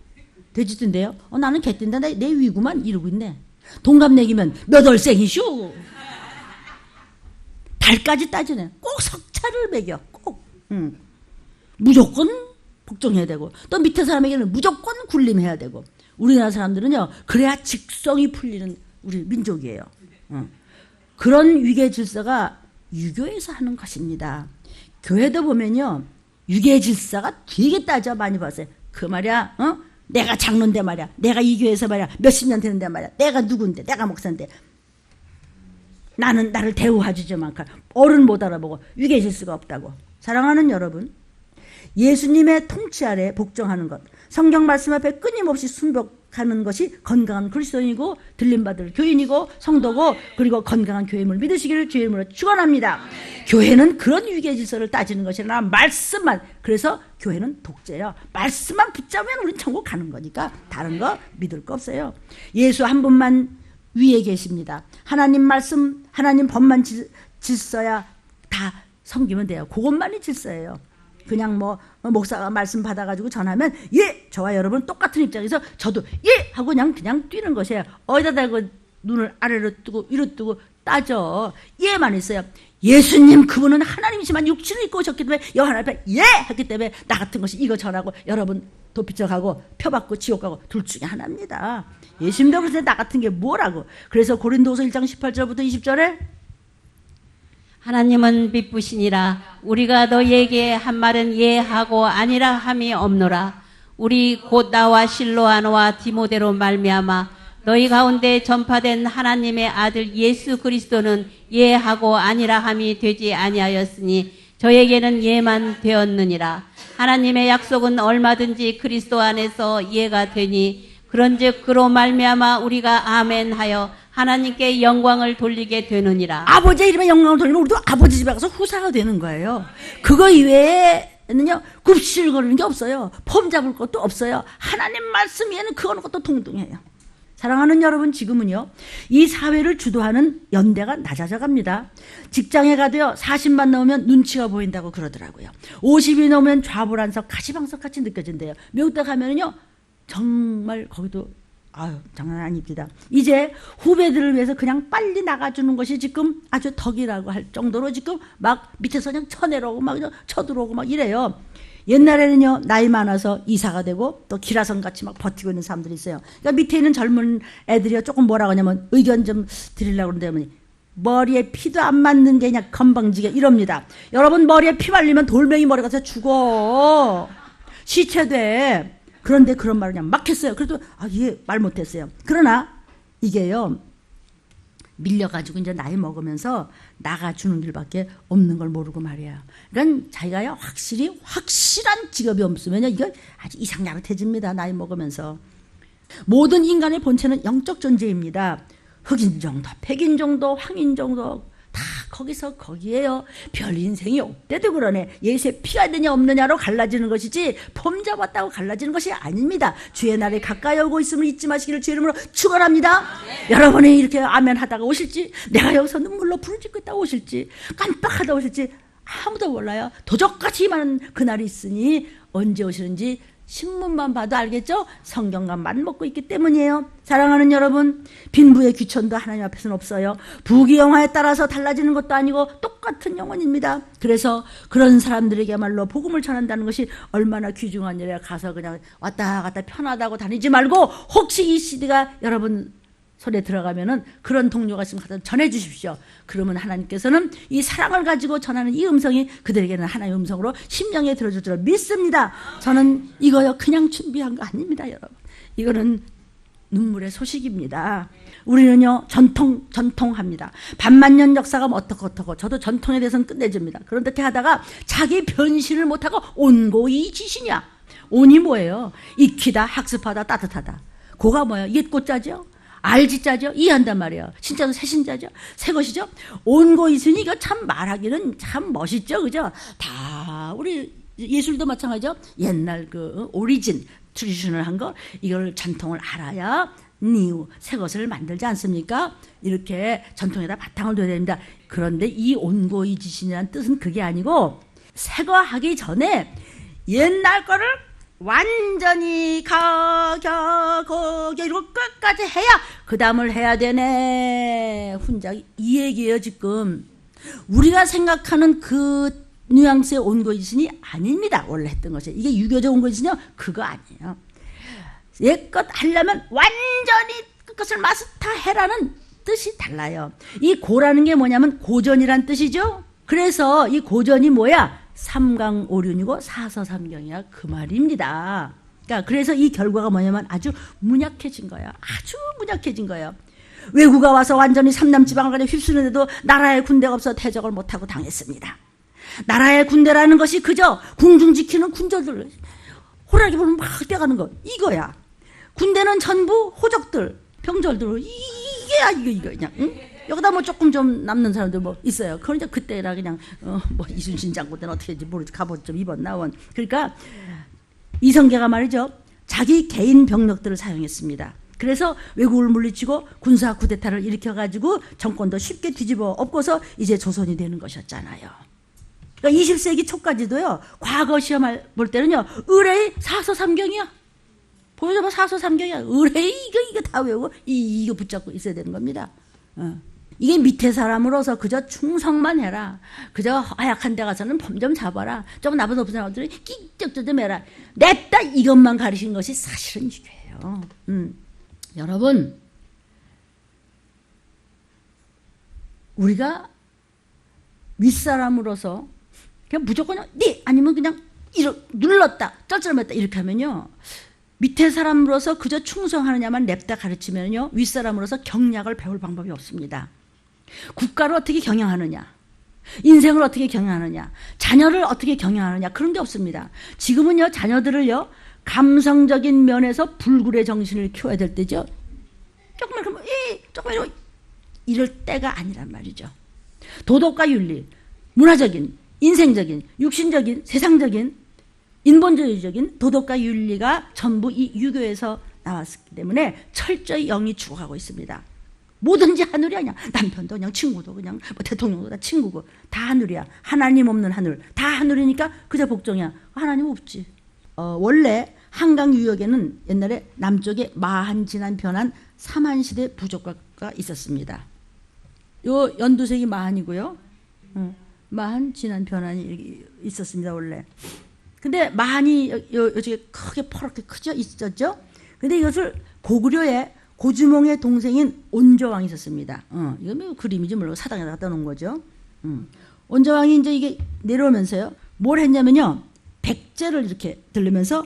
Speaker 1: 돼지뜬데요. 나는 개뜬다. 내 위구만 이러고 있네. 동갑내기면 몇 월생이쇼? 달까지 따지네. 꼭 석차를 매겨. 꼭. 무조건 복종해야 되고 또 밑에 사람에게는 무조건 군림해야 되고 우리나라 사람들은요. 그래야 직성이 풀리는 우리 민족이에요. 그런 위계 질서가 유교에서 하는 것입니다. 교회도 보면요. 유계 질서가 되게 따져 많이 봤어요. 그 말이야. 내가 장로인데 말이야. 내가 이 교회에서 말이야. 몇십 년 되는데 말이야. 내가 누군데. 내가 목사인데. 나는 나를 대우해주지 만큼 어른 못 알아보고 위계 질서가 없다고. 사랑하는 여러분. 예수님의 통치 아래 복종하는 것. 성경 말씀 앞에 끊임없이 순복하는 것이 건강한 그리스도인이고 들림받을 교인이고 성도고 그리고 건강한 교회임을 믿으시기를 주의 이름으로 축원합니다. 교회는 그런 위계 질서를 따지는 것이 아니라 말씀만. 그래서 교회는 독재예요. 말씀만 붙잡으면 우리는 천국 가는 거니까 다른 거 믿을 거 없어요. 예수 한 분만 위에 계십니다. 하나님 말씀, 하나님 법만 질서야 다 섬기면 돼요. 그것만이 질서예요. 그냥 목사가 말씀 받아가지고 전하면 예! 저와 여러분 똑같은 입장에서 저도 예! 하고 그냥 뛰는 것이에요. 어디다 대고 눈을 아래로 뜨고 위로 뜨고 따져. 예만 있어요. 예수님 그분은 하나님이지만 육신을 입고 오셨기 때문에 여호와 앞에 예! 했기 때문에 나 같은 것이 이거 전하고 여러분 도피쳐가고 표받고 지옥 가고 둘 중에 하나입니다. 예수님도 그래서 나 같은 게 뭐라고. 그래서 고린도후서 1장 18절부터 20절에
Speaker 2: 하나님은 빛부시니라. 우리가 너희에게 한 말은 예하고 아니라 함이 없노라. 우리 곧 나와 실로아노와 디모데로 말미암아 너희 가운데 전파된 하나님의 아들 예수 그리스도는 예하고 아니라 함이 되지 아니하였으니 저에게는 예만 되었느니라. 하나님의 약속은 얼마든지 그리스도 안에서 예가 되니 그런즉 그로 말미암아 우리가 아멘하여 하나님께 영광을 돌리게 되느니라.
Speaker 1: 아버지 이름에 영광을 돌리면 우리도 아버지 집에 가서 후사가 되는 거예요. 그거 이외에는요 굽실거리는 게 없어요. 폼 잡을 것도 없어요. 하나님 말씀 위에는 그거는 것도 동등해요. 사랑하는 여러분, 지금은요 이 사회를 주도하는 연대가 낮아져 갑니다. 직장에 가도요 40만 넘으면 눈치가 보인다고 그러더라고요. 50이 넘으면 좌불안석 가시방석 같이 느껴진대요. 미국 때 가면은요 정말 거기도 장난 아닙니다. 이제 후배들을 위해서 그냥 빨리 나가주는 것이 지금 아주 덕이라고 할 정도로 지금 막 밑에서 그냥 쳐내려오고 막 쳐들어오고 막 이래요. 옛날에는요 나이 많아서 이사가 되고 또 기라성 같이 막 버티고 있는 사람들이 있어요. 그러니까 밑에 있는 젊은 애들이요 조금 뭐라고 하냐면 의견 좀 드리려고 그러는데 머리에 피도 안 맞는 게 그냥 건방지게 이럽니다. 여러분 머리에 피 말리면 돌멩이 머리 가서 죽어. 시체돼. 그런데 그런 말을 그냥 막 했어요. 그래도 예, 말 못했어요. 그러나 이게요 밀려가지고 이제 나이 먹으면서 나가주는 길밖에 없는 걸 모르고 말이야. 그러니까 자기가 확실한 직업이 없으면요 이거 아주 이상야릇해집니다. 나이 먹으면서. 모든 인간의 본체는 영적 존재입니다. 흑인 정도, 백인 정도, 황인 정도 다 거기서 거기에요. 별 인생이 없대도 그러네. 예수의 피가 되냐 없느냐로 갈라지는 것이지 폼 잡았다고 갈라지는 것이 아닙니다. 주의 날이 가까이 오고 있음을 잊지 마시기를 주의 이름으로 축원합니다. 여러분이 이렇게 아멘 하다가 오실지, 내가 여기서 눈물로 부르짖고 있다가 오실지, 깜빡하다 오실지 아무도 몰라요. 도적같이 많은 그날이 있으니 언제 오시는지 신문만 봐도 알겠죠? 성경과 맞먹고 있기 때문이에요. 사랑하는 여러분, 빈부의 귀천도 하나님 앞에서는 없어요. 부귀영화에 따라서 달라지는 것도 아니고 똑같은 영혼입니다. 그래서 그런 사람들에게말로 복음을 전한다는 것이 얼마나 귀중한 일이야. 가서 그냥 왔다 갔다 편하다고 다니지 말고, 혹시 이 CD가 여러분 손에 들어가면은 그런 동료가 있으면 가서 전해 주십시오. 그러면 하나님께서는 이 사랑을 가지고 전하는 이 음성이 그들에게는 하나님의 음성으로 심령에 들어줄 줄 믿습니다. 저는 이거요 그냥 준비한 거 아닙니다, 여러분. 이거는 눈물의 소식입니다. 우리는요 전통합니다. 반만년 역사가 뭐 어떻고 저도 전통에 대해서는 끝내줍니다. 그런데 하다가 자기 변신을 못하고 온고이 지시냐. 온이 뭐예요? 익히다, 학습하다, 따뜻하다. 고가 뭐예요? 옛고자죠. 알지자죠? 이해한단 말이에요. 신자도 새신자죠? 새 것이죠? 온고 있으니 이거 참 말하기는 참 멋있죠? 그죠? 다 우리 예술도 마찬가지죠? 옛날 그 오리진, 트레디셔널 한 거, 이걸 전통을 알아야 new, 새 것을 만들지 않습니까? 이렇게 전통에다 바탕을 둬야 됩니다. 그런데 이 온고이지신이라는 뜻은 그게 아니고, 새 거 하기 전에 옛날 거를 완전히 이러고 끝까지 해야 그 다음을 해야 되네. 훈장 이 얘기예요. 지금 우리가 생각하는 그 뉘앙스의 온고지신이 아닙니다. 원래 했던 것이 이게 유교적 온고지신이요 그거 아니에요. 옛것 하려면 완전히 그것을 마스터해라는 뜻이 달라요. 이 고라는 게 뭐냐면 고전이란 뜻이죠. 그래서 이 고전이 뭐야? 삼강오륜이고 사서삼경이야 그 말입니다. 그러니까 그래서 이 결과가 뭐냐면 아주 문약해진 거예요. 아주 문약해진 거예요. 외구가 와서 완전히 삼남지방을 가지고 휩쓰는데도 나라의 군대가 없어 대적을 못하고 당했습니다. 나라의 군대라는 것이 그저 궁중 지키는 군졸들, 호랑이 보면 막 뛰어가는 거 이거야. 군대는 전부 호적들, 병졸들, 이게 그냥 응? 여기다 뭐 조금 좀 남는 사람들 뭐 있어요. 그건 이제 그때라 그냥 뭐 이순신 장군 때는 어떻게 했지 모르지 갑옷 좀 입었나 원. 그러니까 이성계가 말이죠. 자기 개인 병력들을 사용했습니다. 그래서 왜국을 물리치고 군사 쿠데타를 일으켜가지고 정권도 쉽게 뒤집어 엎고서 이제 조선이 되는 것이었잖아요. 그러니까 20세기 초까지도요. 과거 시험 볼 때는요. 의뢰의 사서삼경이야. 보여줘봐 사서삼경이야. 의뢰의 이거 다 외우고 이거 붙잡고 있어야 되는 겁니다. 이게 밑에 사람으로서 그저 충성만 해라. 그저 허약한 데 가서는 범 좀 잡아라. 좀 나보다 높은 사람들은 끼쩍 좀 해라. 냈다 이것만 가르친 것이 사실은 이게요. 여러분 우리가 윗사람으로서 그냥 무조건 네 아니면 그냥 눌렀다 쩔쩔맸다 이렇게 하면요. 밑에 사람으로서 그저 충성하느냐만 냅다 가르치면요. 윗사람으로서 경략을 배울 방법이 없습니다. 국가를 어떻게 경영하느냐, 인생을 어떻게 경영하느냐, 자녀를 어떻게 경영하느냐 그런 게 없습니다. 지금은요 자녀들을요 감성적인 면에서 불굴의 정신을 키워야 될 때죠. 조금만 그러면 조금만 이럴 때가 아니란 말이죠. 도덕과 윤리, 문화적인, 인생적인, 육신적인, 세상적인, 인본주의적인 도덕과 윤리가 전부 이 유교에서 나왔기 때문에 철저히 영이 죽어가고 있습니다. 뭐든지 하늘이 아니야. 남편도 그냥 친구도 그냥 뭐 대통령도 다 친구고 다 하늘이야. 하나님 없는 하늘. 다 하늘이니까 그저 복종이야. 하나님 없지. 원래 한강 유역에는 옛날에 남쪽에 마한 진한 변한 삼한시대 부족과가 있었습니다. 요 연두색이 마한이고요. 마한 진한 변한이 있었습니다. 원래. 근데 마한이 요쪽에 크게 퍼렇게 크죠? 있었죠? 근데 이것을 고구려의 고주몽의 동생인 온조왕이 있었습니다. 이건 뭐 그림이지 물론 사당에다 갖다 놓은 거죠. 온조왕이 이제 이게 내려오면서요. 뭘 했냐면요. 백제를 이렇게 들르면서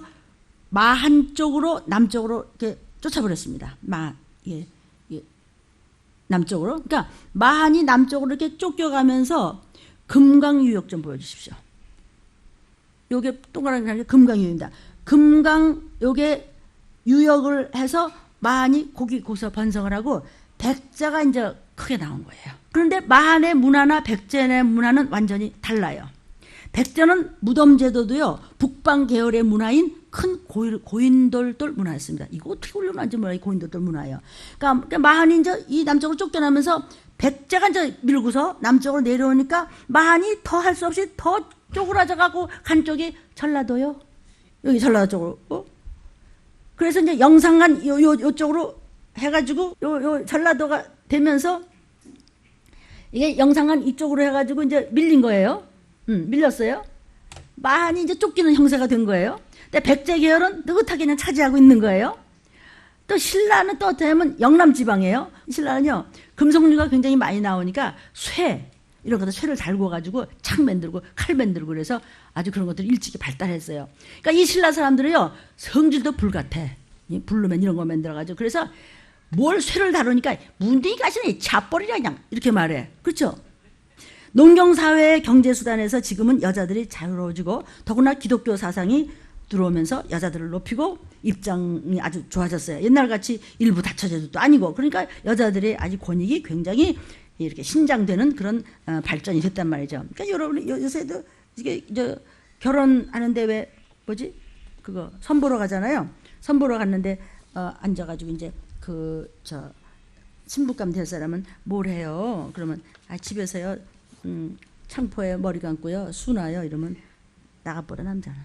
Speaker 1: 마한 쪽으로 남쪽으로 이렇게 쫓아버렸습니다. 남쪽으로. 그러니까 마한이 남쪽으로 이렇게 쫓겨가면서 금강 유역 좀 보여주십시오. 요게 동그라미 금강유역입니다. 금강 요게 유역을 해서 많이 거기서 번성을 하고 백자가 이제 크게 나온 거예요. 그런데 마한의 문화나 백제의 문화는 완전히 달라요. 백제는 무덤 제도도요, 북방 계열의 문화인 큰 고인돌돌 문화였습니다. 이거 어떻게 올려놨는지 몰라요. 고인돌돌 문화예요. 그러니까 마한이 이제 이 남쪽으로 쫓겨나면서 백제가 이제 밀고서 남쪽으로 내려오니까 마한이 더 할 수 없이 더 쪼그라져가고 간 쪽이 전라도요. 여기 전라도 쪽으로. 그래서 이제 영산간 요쪽으로 해가지고 요 전라도가 되면서 이게 영산간 이쪽으로 해가지고 이제 밀린 거예요. 밀렸어요. 마한이 이제 쫓기는 형세가 된 거예요. 근데 백제 계열은 느긋하게 그냥 차지하고 있는 거예요. 또 신라는 또 어떻게 하면 영남 지방이에요. 신라는요, 금속류가 굉장히 많이 나오니까 쇠, 이런 것들 쇠를 달궈가지고 창 만들고 칼 만들고 그래서 아주 그런 것들이 일찍이 발달했어요. 그러니까 이 신라 사람들은요, 성질도 불같아. 블루맨 이런 거 만들어가지고. 그래서 뭘 쇠를 다루니까 문둥이 가시네, 차버리냐 그냥 이렇게 말해. 그렇죠? 농경사회의 경제수단에서 지금은 여자들이 자유로워지고 더구나 기독교 사상이 들어오면서 여자들을 높이고 입장이 아주 좋아졌어요. 옛날같이 일부 다처제도도 아니고. 그러니까 여자들의 아주 권익이 굉장히 이렇게 신장되는 그런 발전이 됐단 말이죠. 그러니까 여러분 요새도 이게 결혼하는데 왜 뭐지? 그거 선보러 가잖아요. 선보러 갔는데 앉아가지고 이제 신부감 될 사람은 뭘 해요? 그러면 집에서요, 창포에 머리 감고요, 수나요. 이러면 나가버려 남자는.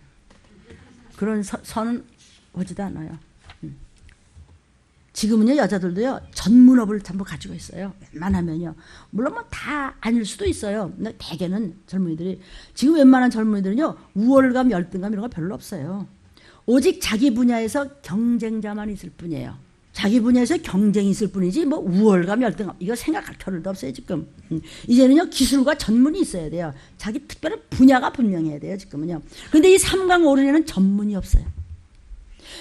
Speaker 1: 그런 선은 오지도 않아요. 지금은요, 여자들도요, 전문업을 전부 가지고 있어요. 웬만하면요. 물론 뭐 다 아닐 수도 있어요. 근데 대개는 젊은이들이, 지금 웬만한 젊은이들은요, 우월감, 열등감 이런 거 별로 없어요. 오직 자기 분야에서 경쟁자만 있을 뿐이에요. 자기 분야에서 경쟁이 있을 뿐이지 뭐 우월감, 열등감 이거 생각할 겨를도 없어요 지금. 이제는요, 기술과 전문이 있어야 돼요. 자기 특별한 분야가 분명해야 돼요 지금은요. 그런데 이 삼강오륜에는 전문이 없어요.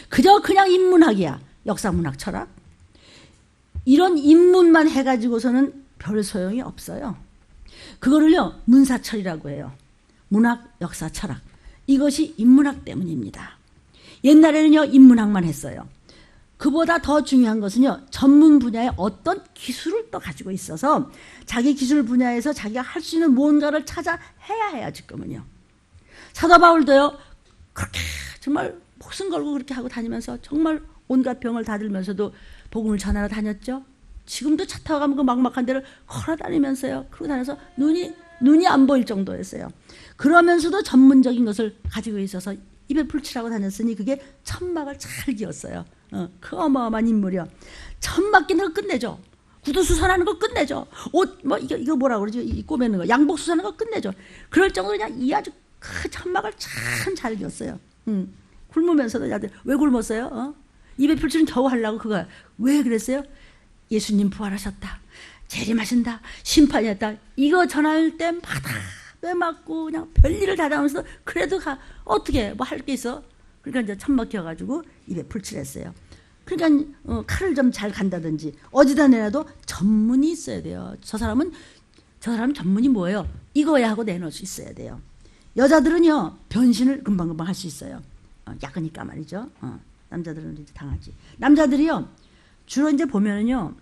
Speaker 1: 그저 그냥 인문학이야. 역사문학, 철학 이런 인문만 해가지고서는 별 소용이 없어요. 그거를요, 문사철이라고 해요. 문학, 역사, 철학. 이것이 인문학 때문입니다. 옛날에는요, 인문학만 했어요. 그보다 더 중요한 것은요, 전문 분야의 어떤 기술을 또 가지고 있어서 자기 기술 분야에서 자기가 할 수 있는 뭔가를 찾아 해야 해요 지금은요. 사도 바울도요, 그렇게 정말 목숨 걸고 그렇게 하고 다니면서 정말 온갖 병을 다 들면서도 복음을 전하러 다녔죠. 지금도 차 타고 가면 그 막막한 데를 걸어 다니면서요, 그러고 다녀서 눈이 안 보일 정도였어요. 그러면서도 전문적인 것을 가지고 있어서 입에 풀칠하고 다녔으니 그게 천막을 잘 기었어요. 그 어마어마한 인물이요. 천막 끼는 거 끝내죠. 구두 수선하는 거 끝내죠. 옷 뭐 이거 뭐라고 그러지? 이 꼬매는 거, 양복 수선하는 거 끝내죠. 그럴 정도로 그냥 이 아주 큰 천막을 참 잘 기었어요. 굶으면서도 왜 굶었어요? 입에 풀칠은 겨우 하려고. 그거 왜 그랬어요? 예수님 부활하셨다, 재림하신다, 심판이었다, 이거 전할 때마다 매 맞고 그냥 별일을 다 당하면서 그래도 어떻게 뭐 할 게 있어? 그러니까 이제 천막 끼워가지고 입에 풀칠했어요. 그러니까 칼을 좀 잘 간다든지 어디다 내놔도 전문이 있어야 돼요. 저 사람 전문이 뭐예요? 이거야 하고 내놓을 수 있어야 돼요. 여자들은요, 변신을 금방금방 할 수 있어요. 약으니까 말이죠. 남자들은 이제 당하지. 남자들이요, 주로 이제 보면은요,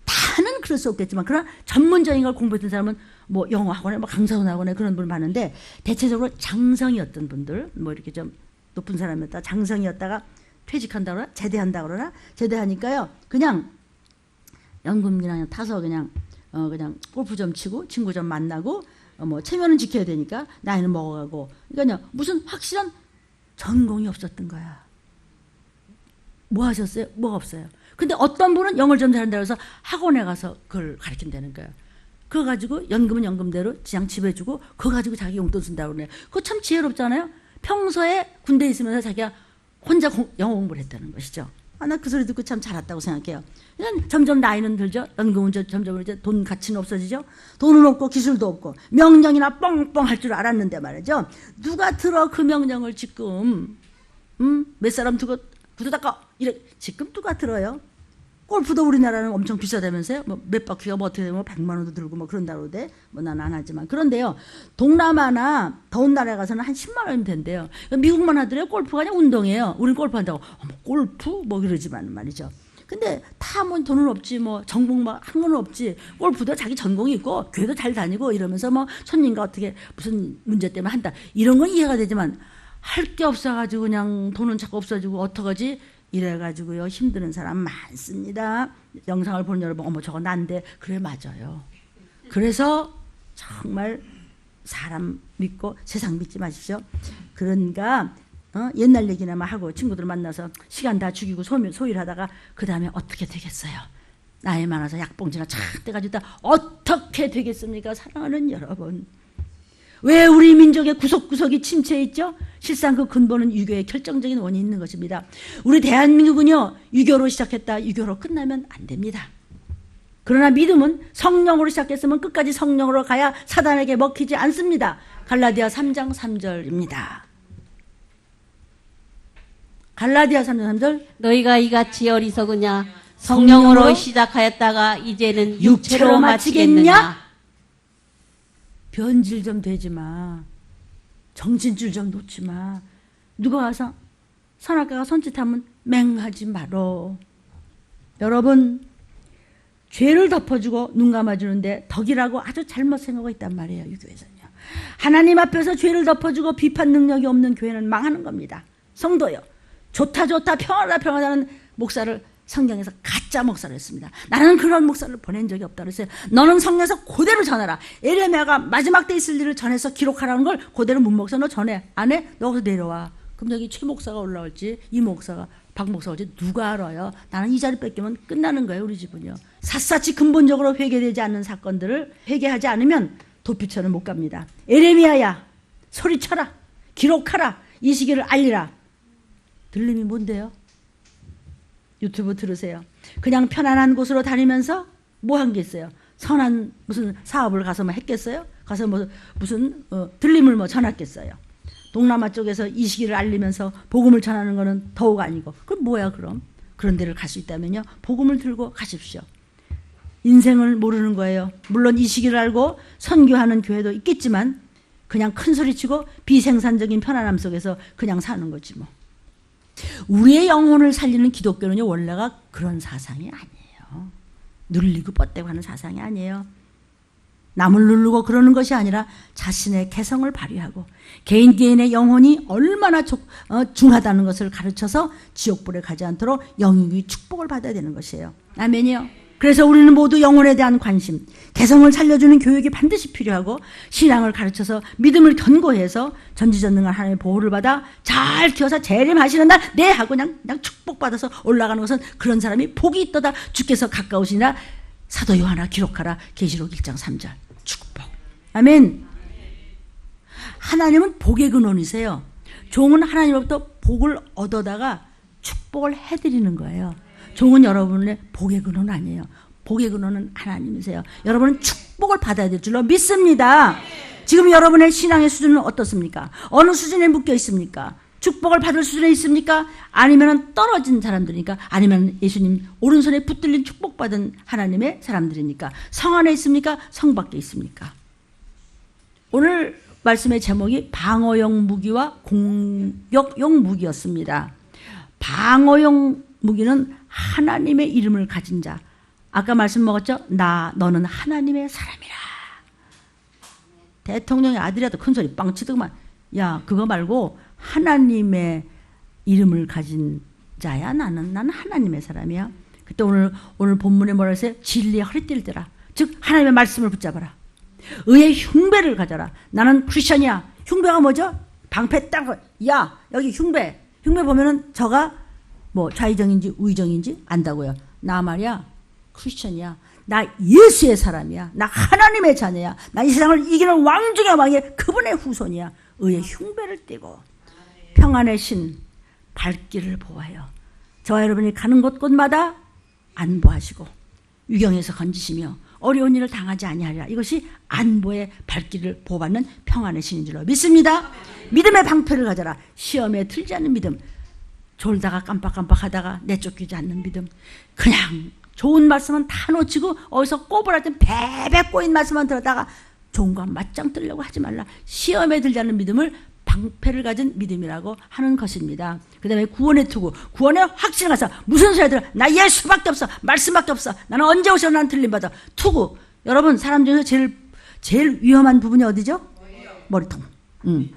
Speaker 1: 다는 그럴 수 없겠지만, 그러나 전문적인 걸 공부했던 사람은 뭐 영어 학원에, 뭐 강사원 학원에 그런 분 많은데, 대체적으로 장성이었던 분들, 뭐 이렇게 좀 높은 사람이었다, 장성이었다가 퇴직한다 그러나, 제대한다 그러나, 제대하니까요, 그냥 연금이나 그냥 타서 그냥 골프 좀 치고, 친구 좀 만나고, 뭐 체면은 지켜야 되니까 나이는 먹어가고, 그러니까요, 무슨 확실한 전공이 없었던 거야. 뭐 하셨어요? 뭐가 없어요. 근데 어떤 분은 영어를 좀 잘한다고 해서 학원에 가서 그걸 가르친다는 거예요. 그거 가지고 연금은 연금대로 지장 지배주고 그거 가지고 자기 용돈 쓴다고 그래요. 그거 참 지혜롭잖아요. 평소에 군대에 있으면서 자기가 혼자 영어 공부를 했다는 것이죠. 나 그 소리 듣고 참 잘했다고 생각해요. 그냥 점점 나이는 들죠. 연금은 점점 이제 돈 가치는 없어지죠. 돈은 없고 기술도 없고 명령이나 뻥뻥 할 줄 알았는데 말이죠. 누가 들어 그 명령을 지금 몇 사람 두고 구두 닦아 이래 지금 누가 들어요? 골프도 우리나라는 엄청 비싸다면서요? 뭐 몇 바퀴가 뭐 어떻게 되면 100만 원도 들고 뭐 그런다고 돼. 뭐 난 안 하지만 그런데요. 동남아나 더운 나라에 가서는 한 10만 원이면 된대요. 미국만 하더라도 골프가 그냥 운동이에요. 우린 골프 한다고 골프 뭐 이러지만 말이죠. 근데 다 뭐 돈은 없지, 뭐 전공 뭐 한 건 없지, 골프도 자기 전공이 있고 교회도 잘 다니고 이러면서 뭐 손님과 어떻게 무슨 문제 때문에 한다, 이런 건 이해가 되지만 할 게 없어가지고 그냥 돈은 자꾸 없어지고 어떡하지 이래가지고요 힘드는 사람 많습니다. 영상을 보는 여러분, 어머 저거 난데, 그래 맞아요. 그래서 정말 사람 믿고 세상 믿지 마십시오. 그러니까 옛날 얘기나마 하고 친구들 만나서 시간 다 죽이고 소일 하다가 그 다음에 어떻게 되겠어요? 나이 많아서 약봉지나 착 떼가지고 어떻게 되겠습니까? 사랑하는 여러분, 왜 우리 민족의 구석구석이 침체해 있죠? 실상 그 근본은 유교의 결정적인 원인이 있는 것입니다. 우리 대한민국은요 유교로 시작했다 유교로 끝나면 안 됩니다. 그러나 믿음은 성령으로 시작했으면 끝까지 성령으로 가야 사단에게 먹히지 않습니다. 갈라디아 3장 3절입니다. 갈라디아 3장 3절,
Speaker 2: 너희가 이같이 어리석으냐? 성령으로 시작하였다가 이제는 육체로 마치겠느냐?
Speaker 1: 변질 좀 되지 마. 정신줄 좀 놓지 마. 누가 와서 선악과가 손짓하면 맹하지 말어. 여러분, 죄를 덮어주고 눈 감아주는데 덕이라고 아주 잘못 생각하고 있단 말이에요. 유교에서는요. 하나님 앞에서 죄를 덮어주고 비판 능력이 없는 교회는 망하는 겁니다. 성도요, 좋다 평하다는 목사를 성경에서 가짜 목사를 했습니다. 나는 그런 목사를 보낸 적이 없다 그랬어요. 너는 성경에서 그대로 전해라. 에레미야가 마지막 때 있을 일을 전해서 기록하라는 걸 그대로 문 목사 너 전해. 안 해? 너 거기서 내려와. 그럼 여기 최 목사가 올라올지 이 목사가 박 목사가 올지 누가 알아요? 나는 이 자리 뺏기면 끝나는 거예요. 우리 집은요. 샅샅이 근본적으로 회개되지 않는 사건들을 회개하지 않으면 도피처는 못 갑니다. 에레미야야, 소리쳐라, 기록하라, 이 시기를 알리라. 들림이 뭔데요? 유튜브 들으세요. 그냥 편안한 곳으로 다니면서 뭐 한 게 있어요? 선한 무슨 사업을 가서 뭐 했겠어요? 가서 뭐 무슨 들림을 뭐 전했겠어요? 동남아 쪽에서 이 시기를 알리면서 복음을 전하는 거는 더욱 아니고, 그럼 뭐야 그럼? 그런 데를 갈 수 있다면요 복음을 들고 가십시오. 인생을 모르는 거예요. 물론 이 시기를 알고 선교하는 교회도 있겠지만 그냥 큰 소리치고 비생산적인 편안함 속에서 그냥 사는 거지 뭐. 우리의 영혼을 살리는 기독교는요 원래가 그런 사상이 아니에요. 눌리고 뻗대고 하는 사상이 아니에요. 남을 누르고 그러는 것이 아니라 자신의 개성을 발휘하고 개인의 영혼이 얼마나 중하다는 것을 가르쳐서 지옥불에 가지 않도록 영육이 축복을 받아야 되는 것이에요. 아멘이요. 그래서 우리는 모두 영혼에 대한 관심, 개성을 살려주는 교육이 반드시 필요하고 신앙을 가르쳐서 믿음을 견고해서 전지전능한 하나님의 보호를 받아 잘 키워서 재림하시는 날 네 하고 그냥 축복받아서 올라가는 것은 그런 사람이 복이 있도다. 주께서 가까우시니라. 사도 요한아 기록하라. 계시록 1장 3절. 축복. 아멘. 하나님은 복의 근원이세요. 종은 하나님으로부터 복을 얻어다가 축복을 해드리는 거예요. 종은 여러분의 복의 근원 아니에요. 복의 근원은 하나님이세요. 여러분은 축복을 받아야 될 줄로 믿습니다. 지금 여러분의 신앙의 수준은 어떻습니까? 어느 수준에 묶여 있습니까? 축복을 받을 수준에 있습니까? 아니면 떨어진 사람들이니까? 아니면 예수님 오른손에 붙들린 축복받은 하나님의 사람들이니까? 성 안에 있습니까? 성 밖에 있습니까? 오늘 말씀의 제목이 방어용 무기와 공격용 무기였습니다. 방어용 무기는 하나님의 이름을 가진 자. 아까 말씀 먹었죠? 너는 하나님의 사람이라. 대통령의 아들이라도 큰소리 빵 치더구만. 야, 그거 말고 하나님의 이름을 가진 자야. 나는 하나님의 사람이야. 그때 오늘 본문에 뭐라 했어요? 진리의 허리띠를 떼라. 즉 하나님의 말씀을 붙잡아라. 의의 흉배를 가져라. 나는 크리스천이야. 흉배가 뭐죠? 방패 딱. 야, 여기 흉배 보면은 저가 뭐 좌의정인지 우의정인지 안다고요. 나 말이야 크리스천이야. 나 예수의 사람이야. 나 하나님의 자녀야. 나 이 세상을 이기는 왕 중의 왕이야. 그분의 후손이야. 의의 흉배를 띠고 평안의 신 발길을 보아요. 저와 여러분이 가는 곳곳마다 안보하시고 유경에서 건지시며 어려운 일을 당하지 아니하리라. 이것이 안보의 발길을 보호받는 평안의 신인 줄로 믿습니다. 믿음의 방패를 가져라. 시험에 들지 않는 믿음. 졸다가 깜빡깜빡하다가 내쫓기지 않는 믿음. 그냥 좋은 말씀은 다 놓치고 어디서 꼬부랄 땐 베베 꼬인 말씀만 들었다가 좋은 거 맞짱 뜨려고 하지 말라. 시험에 들지 않는 믿음을 방패를 가진 믿음이라고 하는 것입니다. 그 다음에 구원의 투구, 구원의 확신을 가서 무슨 소리 들어? 나 예수밖에 없어, 말씀밖에 없어, 나는 언제 오셔도 나는 틀림받아. 투구. 여러분, 사람 중에서 제일 위험한 부분이 어디죠? 머리통.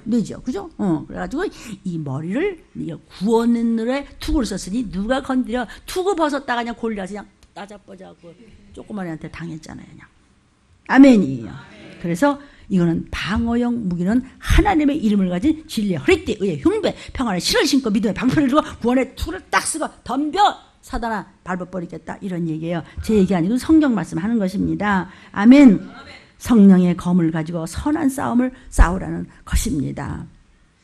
Speaker 1: 뇌죠. 그죠? 그래가지고 이 머리를 구원의 투구를 썼으니 누가 건드려 투구 벗었다가 그냥 골리앗이 그냥 따자빠자고 조그만 애한테 당했잖아요. 그냥. 아멘이에요. 그래서 이거는 방어용 무기는 하나님의 이름을 가진 진리의 허리띠, 의의 흉배, 평안의 실을 신고 믿음의 방패를 들고 구원의 투를 딱 쓰고 덤벼 사단아 밟아버리겠다 이런 얘기예요. 제 얘기 아니고 성경 말씀하는 것입니다. 아멘. 성령의 검을 가지고 선한 싸움을 싸우라는 것입니다.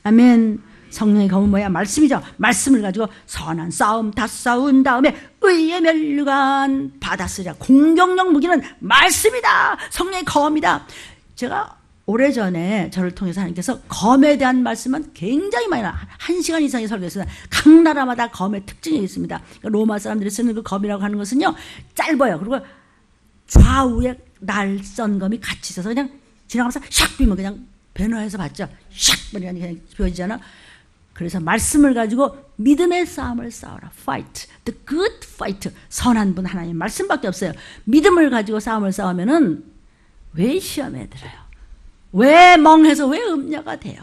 Speaker 1: 아멘. 성령의 검은 뭐야? 말씀이죠. 말씀을 가지고 선한 싸움 다 싸운 다음에 의의 면류관 받았으랴. 공격력 무기는 말씀이다. 성령의 검이다. 제가 오래전에 저를 통해서 하나님께서 검에 대한 말씀은 굉장히 많이 1시간 이상의 설교했습니다. 각 나라마다 검의 특징이 있습니다. 로마 사람들이 쓰는 그 검이라고 하는 것은요, 짧아요. 그리고 좌우에 날선 검이 같이 있어서 그냥 지나가면서 샥 비면 그냥 배너에서 봤죠. 샥 그냥 비워지잖아. 그래서 말씀을 가지고 믿음의 싸움을 싸워라. Fight. The good fight. 선한 분 하나님 말씀밖에 없어요. 믿음을 가지고 싸움을 싸우면은 왜 시험에 들어요? 왜 멍해서 왜 음녀가 돼요?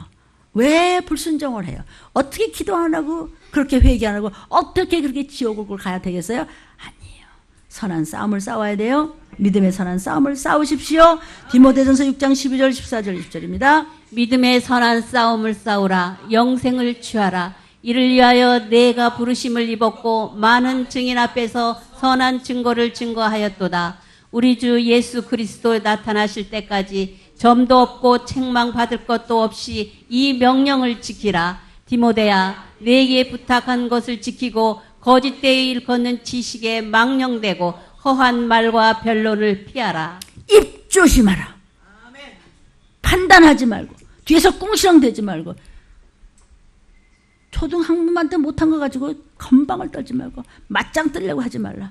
Speaker 1: 왜 불순종을 해요? 어떻게 기도 안 하고 그렇게 회개 안 하고 어떻게 그렇게 지옥을 가야 되겠어요? 아니에요. 선한 싸움을 싸워야 돼요. 믿음의 선한 싸움을 싸우십시오. 디모데전서 6장 12절 14절 20절입니다.
Speaker 2: 믿음의 선한 싸움을 싸우라. 영생을 취하라. 이를 위하여 내가 부르심을 입었고 많은 증인 앞에서 선한 증거를 증거하였도다. 우리 주 예수 그리스도 나타나실 때까지 점도 없고 책망받을 것도 없이 이 명령을 지키라. 디모데야, 내게 부탁한 것을 지키고 거짓되이 일컫는 지식에 망령되고 허한 말과 변론을 피하라.
Speaker 1: 입 조심하라. 판단하지 말고 뒤에서 꿍시렁대지 말고 초등학부한테 못한 거 가지고 건방을 떨지 말고 맞짱 뜨려고 하지 말라.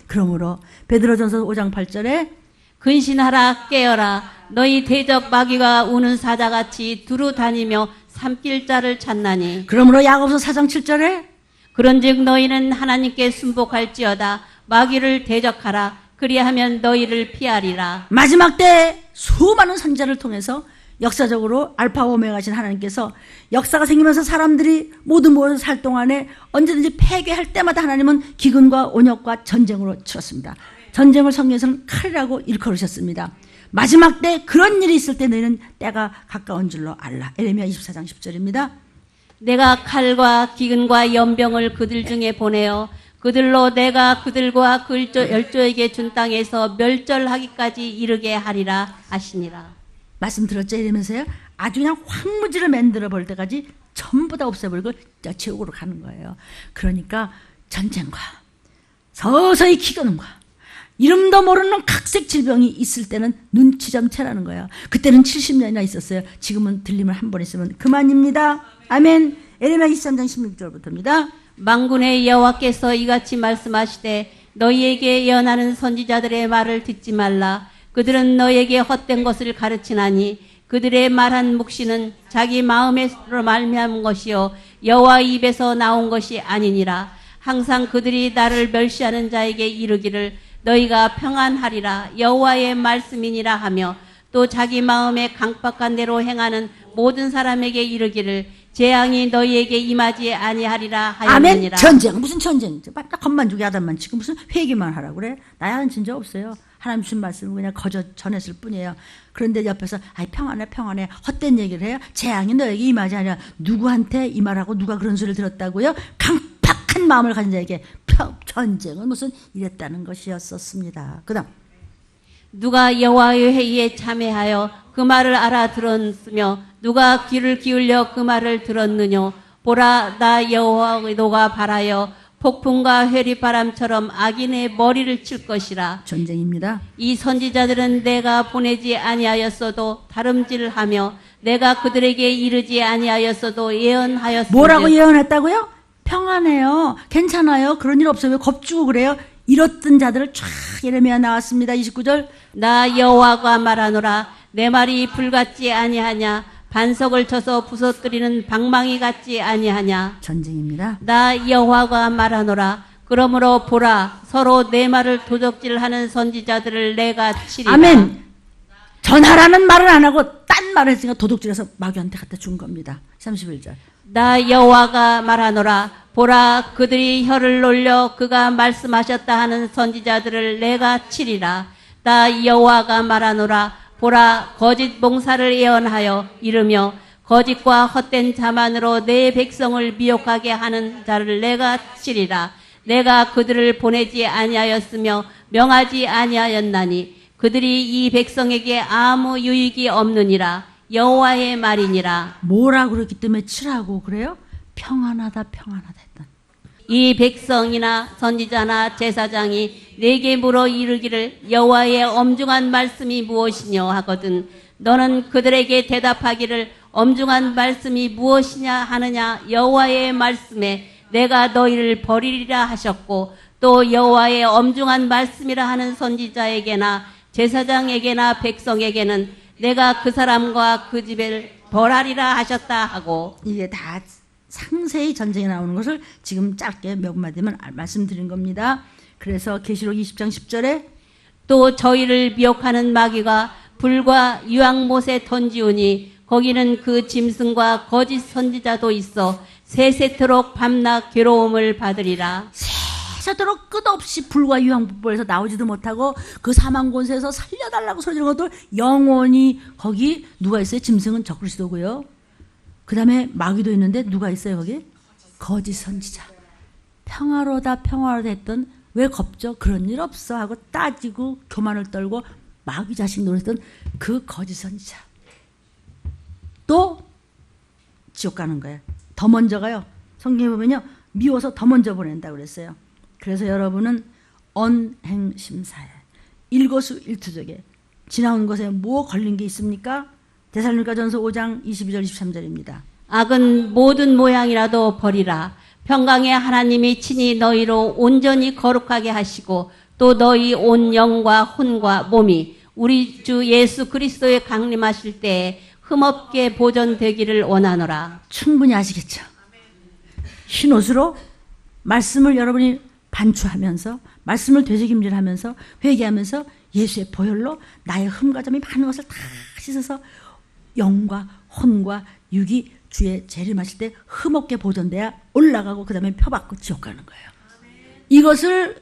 Speaker 1: 그러므로 베드로전서 5장 8절에
Speaker 2: 근신하라 깨어라. 너희 대적 마귀가 우는 사자같이 두루 다니며 삼킬 자를 찾나니.
Speaker 1: 그러므로 야고보서 4장 7절에
Speaker 2: 그런즉 너희는 하나님께 순복할지어다. 마귀를 대적하라. 그리하면 너희를 피하리라.
Speaker 1: 마지막 때 수많은 선지자를 통해서 역사적으로 알파 오메가신 하나님께서 역사가 생기면서 사람들이 모두 모여서 살 동안에 언제든지 패괴할 때마다 하나님은 기근과 온역과 전쟁으로 치렀습니다. 전쟁을 성경에서는 칼이라고 일컬으셨습니다. 마지막 때 그런 일이 있을 때 너희는 때가 가까운 줄로 알라. 에레미야 24장 10절입니다.
Speaker 2: 내가 칼과 기근과 연병을 그들 중에 보내어 그들로 내가 그들과 그 열조에게 준 땅에서 멸절하기까지 이르게 하리라 하시니라.
Speaker 1: 말씀 들었죠? 이러면서요. 아주 그냥 황무지를 만들어 볼 때까지 전부 다 없애버리고 지옥으로 가는 거예요. 그러니까 전쟁과 서서히 기근과 이름도 모르는 각색 질병이 있을 때는 눈치 좀 채라는 거예요. 그때는 70년이나 있었어요. 지금은 들림을 한 번 있으면 그만입니다. 아멘. 에레미야 23장 16절부터입니다.
Speaker 2: 만군의 여호와께서 이같이 말씀하시되 너희에게 예언하는 선지자들의 말을 듣지 말라. 그들은 너희에게 헛된 것을 가르치나니 그들의 말한 묵시는 자기 마음에서 말미암은 것이요 여호와 입에서 나온 것이 아니니라. 항상 그들이 나를 멸시하는 자에게 이르기를 너희가 평안하리라 여호와의 말씀이니라 하며 또 자기 마음에 강박한 대로 행하는 모든 사람에게 이르기를 재앙이 너희에게 임하지 아니하리라 하였느니라.
Speaker 1: 아멘. 전쟁 무슨 전쟁? 딱 겁만 주게 하다만 지금 무슨 회개만 하라고 그래? 나야는 진짜 없어요. 하나님 주신 말씀을 그냥 거저 전했을 뿐이에요. 그런데 옆에서 아이 평안해 헛된 얘기를 해요. 재앙이 너에게 임하지 아니라 누구한테 이 말하고 누가 그런 소리를 들었다고요? 강팍한 마음을 가진 자에게 전쟁은 무슨 이랬다는 것이었었습니다. 그 다음
Speaker 2: 누가 여호와의 회의에 참여하여 그 말을 알아들었으며 누가 귀를 기울여 그 말을 들었느뇨. 보라 나 여호와가 발하여 폭풍과 회리바람처럼 악인의 머리를 칠 것이라.
Speaker 1: 전쟁입니다.
Speaker 2: 이 선지자들은 내가 보내지 아니하였어도 다름질하며 내가 그들에게 이르지 아니하였어도 예언하였으니.
Speaker 1: 뭐라고 예언했다고요? 평안해요. 괜찮아요. 그런 일 없어요. 왜 겁주고 그래요? 이렇던 자들을 쫙 예레미야 나왔습니다. 29절
Speaker 2: 나 여호와가 말하노라 내 말이 불같지 아니하냐. 반석을 쳐서 부서뜨리는 방망이 같지 아니하냐.
Speaker 1: 전쟁입니다.
Speaker 2: 나 여호와가 말하노라. 그러므로 보라, 서로 내 말을 도적질하는 선지자들을 내가 치리라.
Speaker 1: 아멘. 전하라는 말은 안 하고 딴 말을 했으니까 도둑질해서 마귀한테 갖다 준 겁니다. 31절.
Speaker 2: 나 여호와가 말하노라. 보라, 그들이 혀를 놀려 그가 말씀하셨다 하는 선지자들을 내가 치리라. 나 여호와가 말하노라. 보라, 거짓 몽사를 예언하여 이르며 거짓과 헛된 자만으로 내 백성을 미혹하게 하는 자를 내가 치리라. 내가 그들을 보내지 아니하였으며 명하지 아니하였나니 그들이 이 백성에게 아무 유익이 없느니라. 여호와의 말이니라.
Speaker 1: 뭐라고 그랬기 때문에 치라고 그래요? 평안하다 평안하다 했던.
Speaker 2: 이 백성이나 선지자나 제사장이 내게 물어 이르기를 여호와의 엄중한 말씀이 무엇이뇨 하거든 너는 그들에게 대답하기를 엄중한 말씀이 무엇이냐 하느냐. 여호와의 말씀에 내가 너희를 버리리라 하셨고 또 여호와의 엄중한 말씀이라 하는 선지자에게나 제사장에게나 백성에게는 내가 그 사람과 그 집을 벌하리라 하셨다 하고.
Speaker 1: 이게 다 상세히 전쟁에 나오는 것을 지금 짧게 몇 마디만 말씀드린 겁니다. 그래서 계시록 20장 10절에
Speaker 2: 또 저희를 미혹하는 마귀가 불과 유황못에 던지우니 거기는 그 짐승과 거짓 선지자도 있어 세세토록 밤낮 괴로움을 받으리라.
Speaker 1: 새도록 끝없이 불과 유황불에서 나오지도 못하고 그 사망곤세에서 살려달라고 소리 지르는 것도 영원히 거기 누가 있어요? 짐승은 적그리스도고요. 그 다음에 마귀도 있는데 누가 있어요 거기? 거짓 선지자. 평화로다 평화로다 했던 왜 겁죠? 그런 일 없어 하고 따지고 교만을 떨고 마귀 자식 노렸던 그 거짓 선지자. 또 지옥 가는 거예요. 더 먼저 가요. 성경에 보면요. 미워서 더 먼저 보낸다고 그랬어요. 그래서 여러분은 언행심사에 일거수일투족에 지나온 것에 뭐 걸린 게 있습니까? 데살로니가전서 5장 22절 23절입니다.
Speaker 2: 악은 모든 모양이라도 버리라. 평강의 하나님이 친히 너희로 온전히 거룩하게 하시고 또 너희 온 영과 혼과 몸이 우리 주 예수 그리스도의 강림하실 때에 흠없게 보존되기를 원하노라.
Speaker 1: 충분히 아시겠죠? 흰옷으로 말씀을 여러분이 반추하면서 말씀을 되새김질하면서 회개하면서 예수의 보혈로 나의 흠과 점이 많은 것을 다 씻어서 영과 혼과 육이 주의 재림하실 때 흠없게 보존돼야 올라가고 그 다음에 펴받고 지옥 가는 거예요. 이것을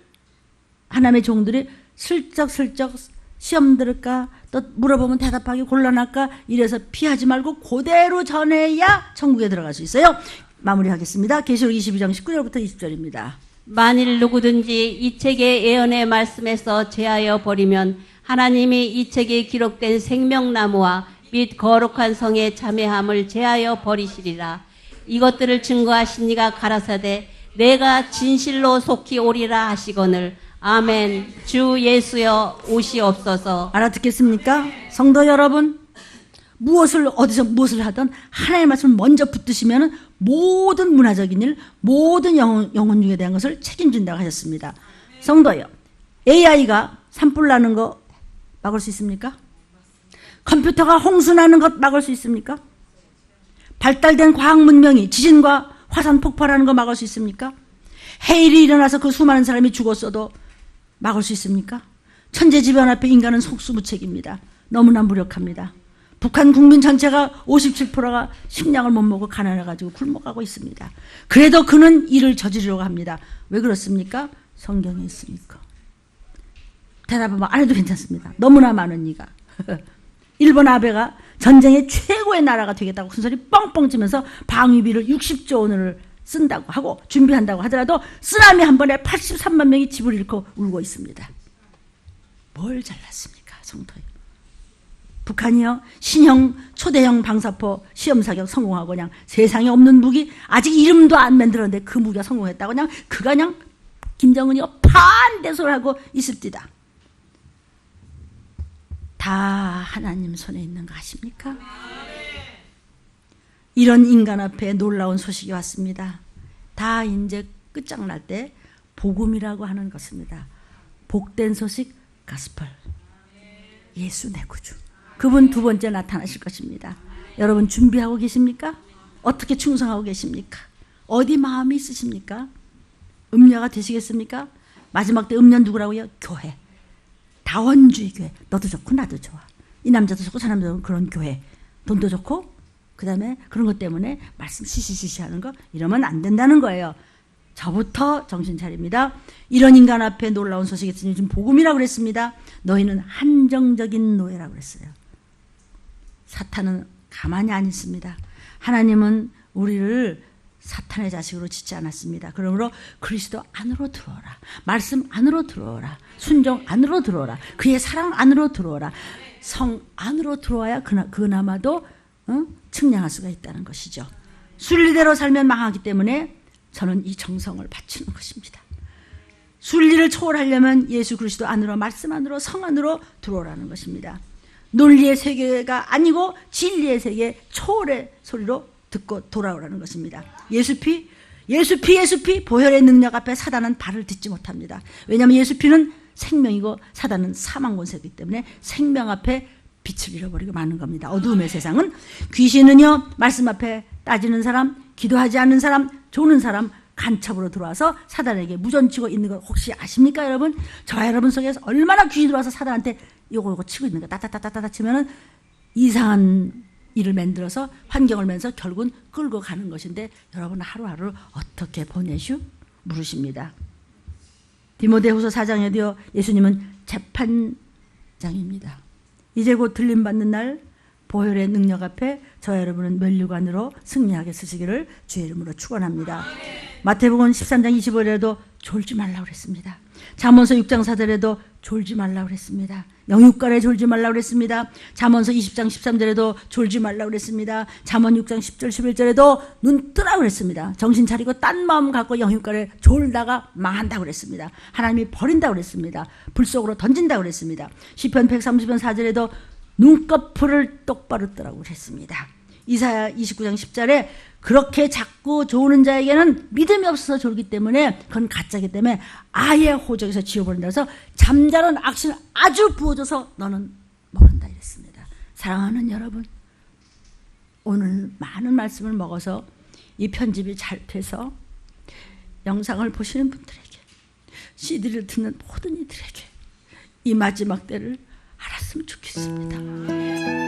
Speaker 1: 하나님의 종들이 슬쩍슬쩍 시험 들을까 또 물어보면 대답하기 곤란할까 이래서 피하지 말고 그대로 전해야 천국에 들어갈 수 있어요. 마무리하겠습니다. 계시록 22장 19절부터 20절입니다.
Speaker 2: 만일 누구든지 이 책의 예언의 말씀에서 제하여 버리면 하나님이 이 책에 기록된 생명나무와 및 거룩한 성의 참회함을 제하여 버리시리라. 이것들을 증거하신 이가 가라사대 내가 진실로 속히 오리라 하시거늘. 아멘. 주 예수여 오시옵소서.
Speaker 1: 알아듣겠습니까? 성도 여러분, 무엇을 어디서 무엇을 하든 하나님의 말씀을 먼저 붙드시면 모든 문화적인 일, 모든 영혼육에 대한 것을 책임진다고 하셨습니다. 성도요, AI가 산불 나는 거 막을 수 있습니까? 컴퓨터가 홍수 나는 것 막을 수 있습니까? 발달된 과학 문명이 지진과 화산 폭발하는 거 막을 수 있습니까? 해일이 일어나서 그 수많은 사람이 죽었어도 막을 수 있습니까? 천재지변 앞에 인간은 속수무책입니다. 너무나 무력합니다. 북한 국민 전체가 57%가 식량을 못 먹고 가난해가지고 굶어가고 있습니다. 그래도 그는 일을 저지르려고 합니다. 왜 그렇습니까? 성경에 있으니까. 대답은 안 해도 괜찮습니다. 너무나 많은 이가. 일본 아베가 전쟁의 최고의 나라가 되겠다고 큰소리 뻥뻥 치면서 방위비를 60조 원을 쓴다고 하고 준비한다고 하더라도 쓰나미 한 번에 83만 명이 집을 잃고 울고 있습니다. 뭘 잘났습니까? 성도요. 북한이요, 신형 초대형 방사포 시험 사격 성공하고 그냥 세상에 없는 무기 아직 이름도 안 만들었는데 그 무기가 성공했다고 그냥 그가 그냥 김정은이 반대소를 하고 있습니다. 다 하나님 손에 있는 거 아십니까? 이런 인간 앞에 놀라운 소식이 왔습니다. 다 이제 끝장날 때 복음이라고 하는 것입니다. 복된 소식 가스펠. 예수 내 구주. 그분 두 번째 나타나실 것입니다. 여러분 준비하고 계십니까? 어떻게 충성하고 계십니까? 어디 마음이 있으십니까? 음녀가 되시겠습니까? 마지막 때 음녀 누구라고요? 교회. 다원주의 교회. 너도 좋고 나도 좋아. 이 남자도 좋고 저 남자도 좋고 그런 교회. 돈도 좋고 그 다음에 그런 것 때문에 말씀 시시시시 하는 거 이러면 안 된다는 거예요. 저부터 정신 차립니다. 이런 인간 앞에 놀라운 소식이 있으니 지금 복음이라고 그랬습니다. 너희는 한정적인 노예라고 그랬어요. 사탄은 가만히 안 있습니다. 하나님은 우리를 사탄의 자식으로 짓지 않았습니다. 그러므로 그리스도 안으로 들어오라. 말씀 안으로 들어오라. 순종 안으로 들어오라. 그의 사랑 안으로 들어오라. 성 안으로 들어와야 그나마도 측량할 수가 있다는 것이죠. 순리대로 살면 망하기 때문에 저는 이 정성을 바치는 것입니다. 순리를 초월하려면 예수 그리스도 안으로 말씀 안으로 성 안으로 들어오라는 것입니다. 논리의 세계가 아니고 진리의 세계 초월의 소리로 듣고 돌아오라는 것입니다. 예수피 보혈의 능력 앞에 사단은 발을 딛지 못합니다. 왜냐하면 예수피는 생명이고 사단은 사망 권세이기 때문에 생명 앞에 빛을 잃어버리고 마는 겁니다. 어두움의 세상은 귀신은요 말씀 앞에 따지는 사람, 기도하지 않는 사람, 조는 사람 간첩으로 들어와서 사단에게 무전치고 있는 거 혹시 아십니까 여러분? 저와 여러분 속에서 얼마나 귀신이 들어와서 사단한테 요거 치고 있는 거 따따따따따 치면은 이상한 일을 만들어서 환경을 면서 결국은 끌고 가는 것인데 여러분 하루하루 어떻게 보내슈? 물으십니다. 디모데후서 4장에도요 예수님은 재판장입니다. 이제 곧 들림받는 날 보혈의 능력 앞에 저와 여러분은 면류관으로 승리하게 쓰시기를 주의 이름으로 축원합니다. 마태복음 13장 25절에도 졸지 말라고 그랬습니다. 잠언서 6장 4절에도 졸지 말라고 그랬습니다. 영육간에 졸지 말라고 그랬습니다. 잠언서 20장 13절에도 졸지 말라고 그랬습니다. 잠언 6장 10절 11절에도 눈 뜨라고 그랬습니다. 정신 차리고 딴 마음 갖고 영육간에 졸다가 망한다고 그랬습니다. 하나님이 버린다고 그랬습니다. 불 속으로 던진다고 그랬습니다. 시편 130편 4절에도 눈꺼풀을 똑바로 뜨라고 그랬습니다. 이사야 29장 10절에 그렇게 자꾸 조는 자에게는 믿음이 없어서 졸기 때문에 그건 가짜이기 때문에 아예 호적에서 지워버린다 해서 잠자는 악신을 아주 부어줘서 너는 모른다 이랬습니다. 사랑하는 여러분, 오늘 많은 말씀을 먹어서 이 편집이 잘 돼서 영상을 보시는 분들에게 CD를 듣는 모든 이들에게 이 마지막 때를 알았으면 좋겠습니다.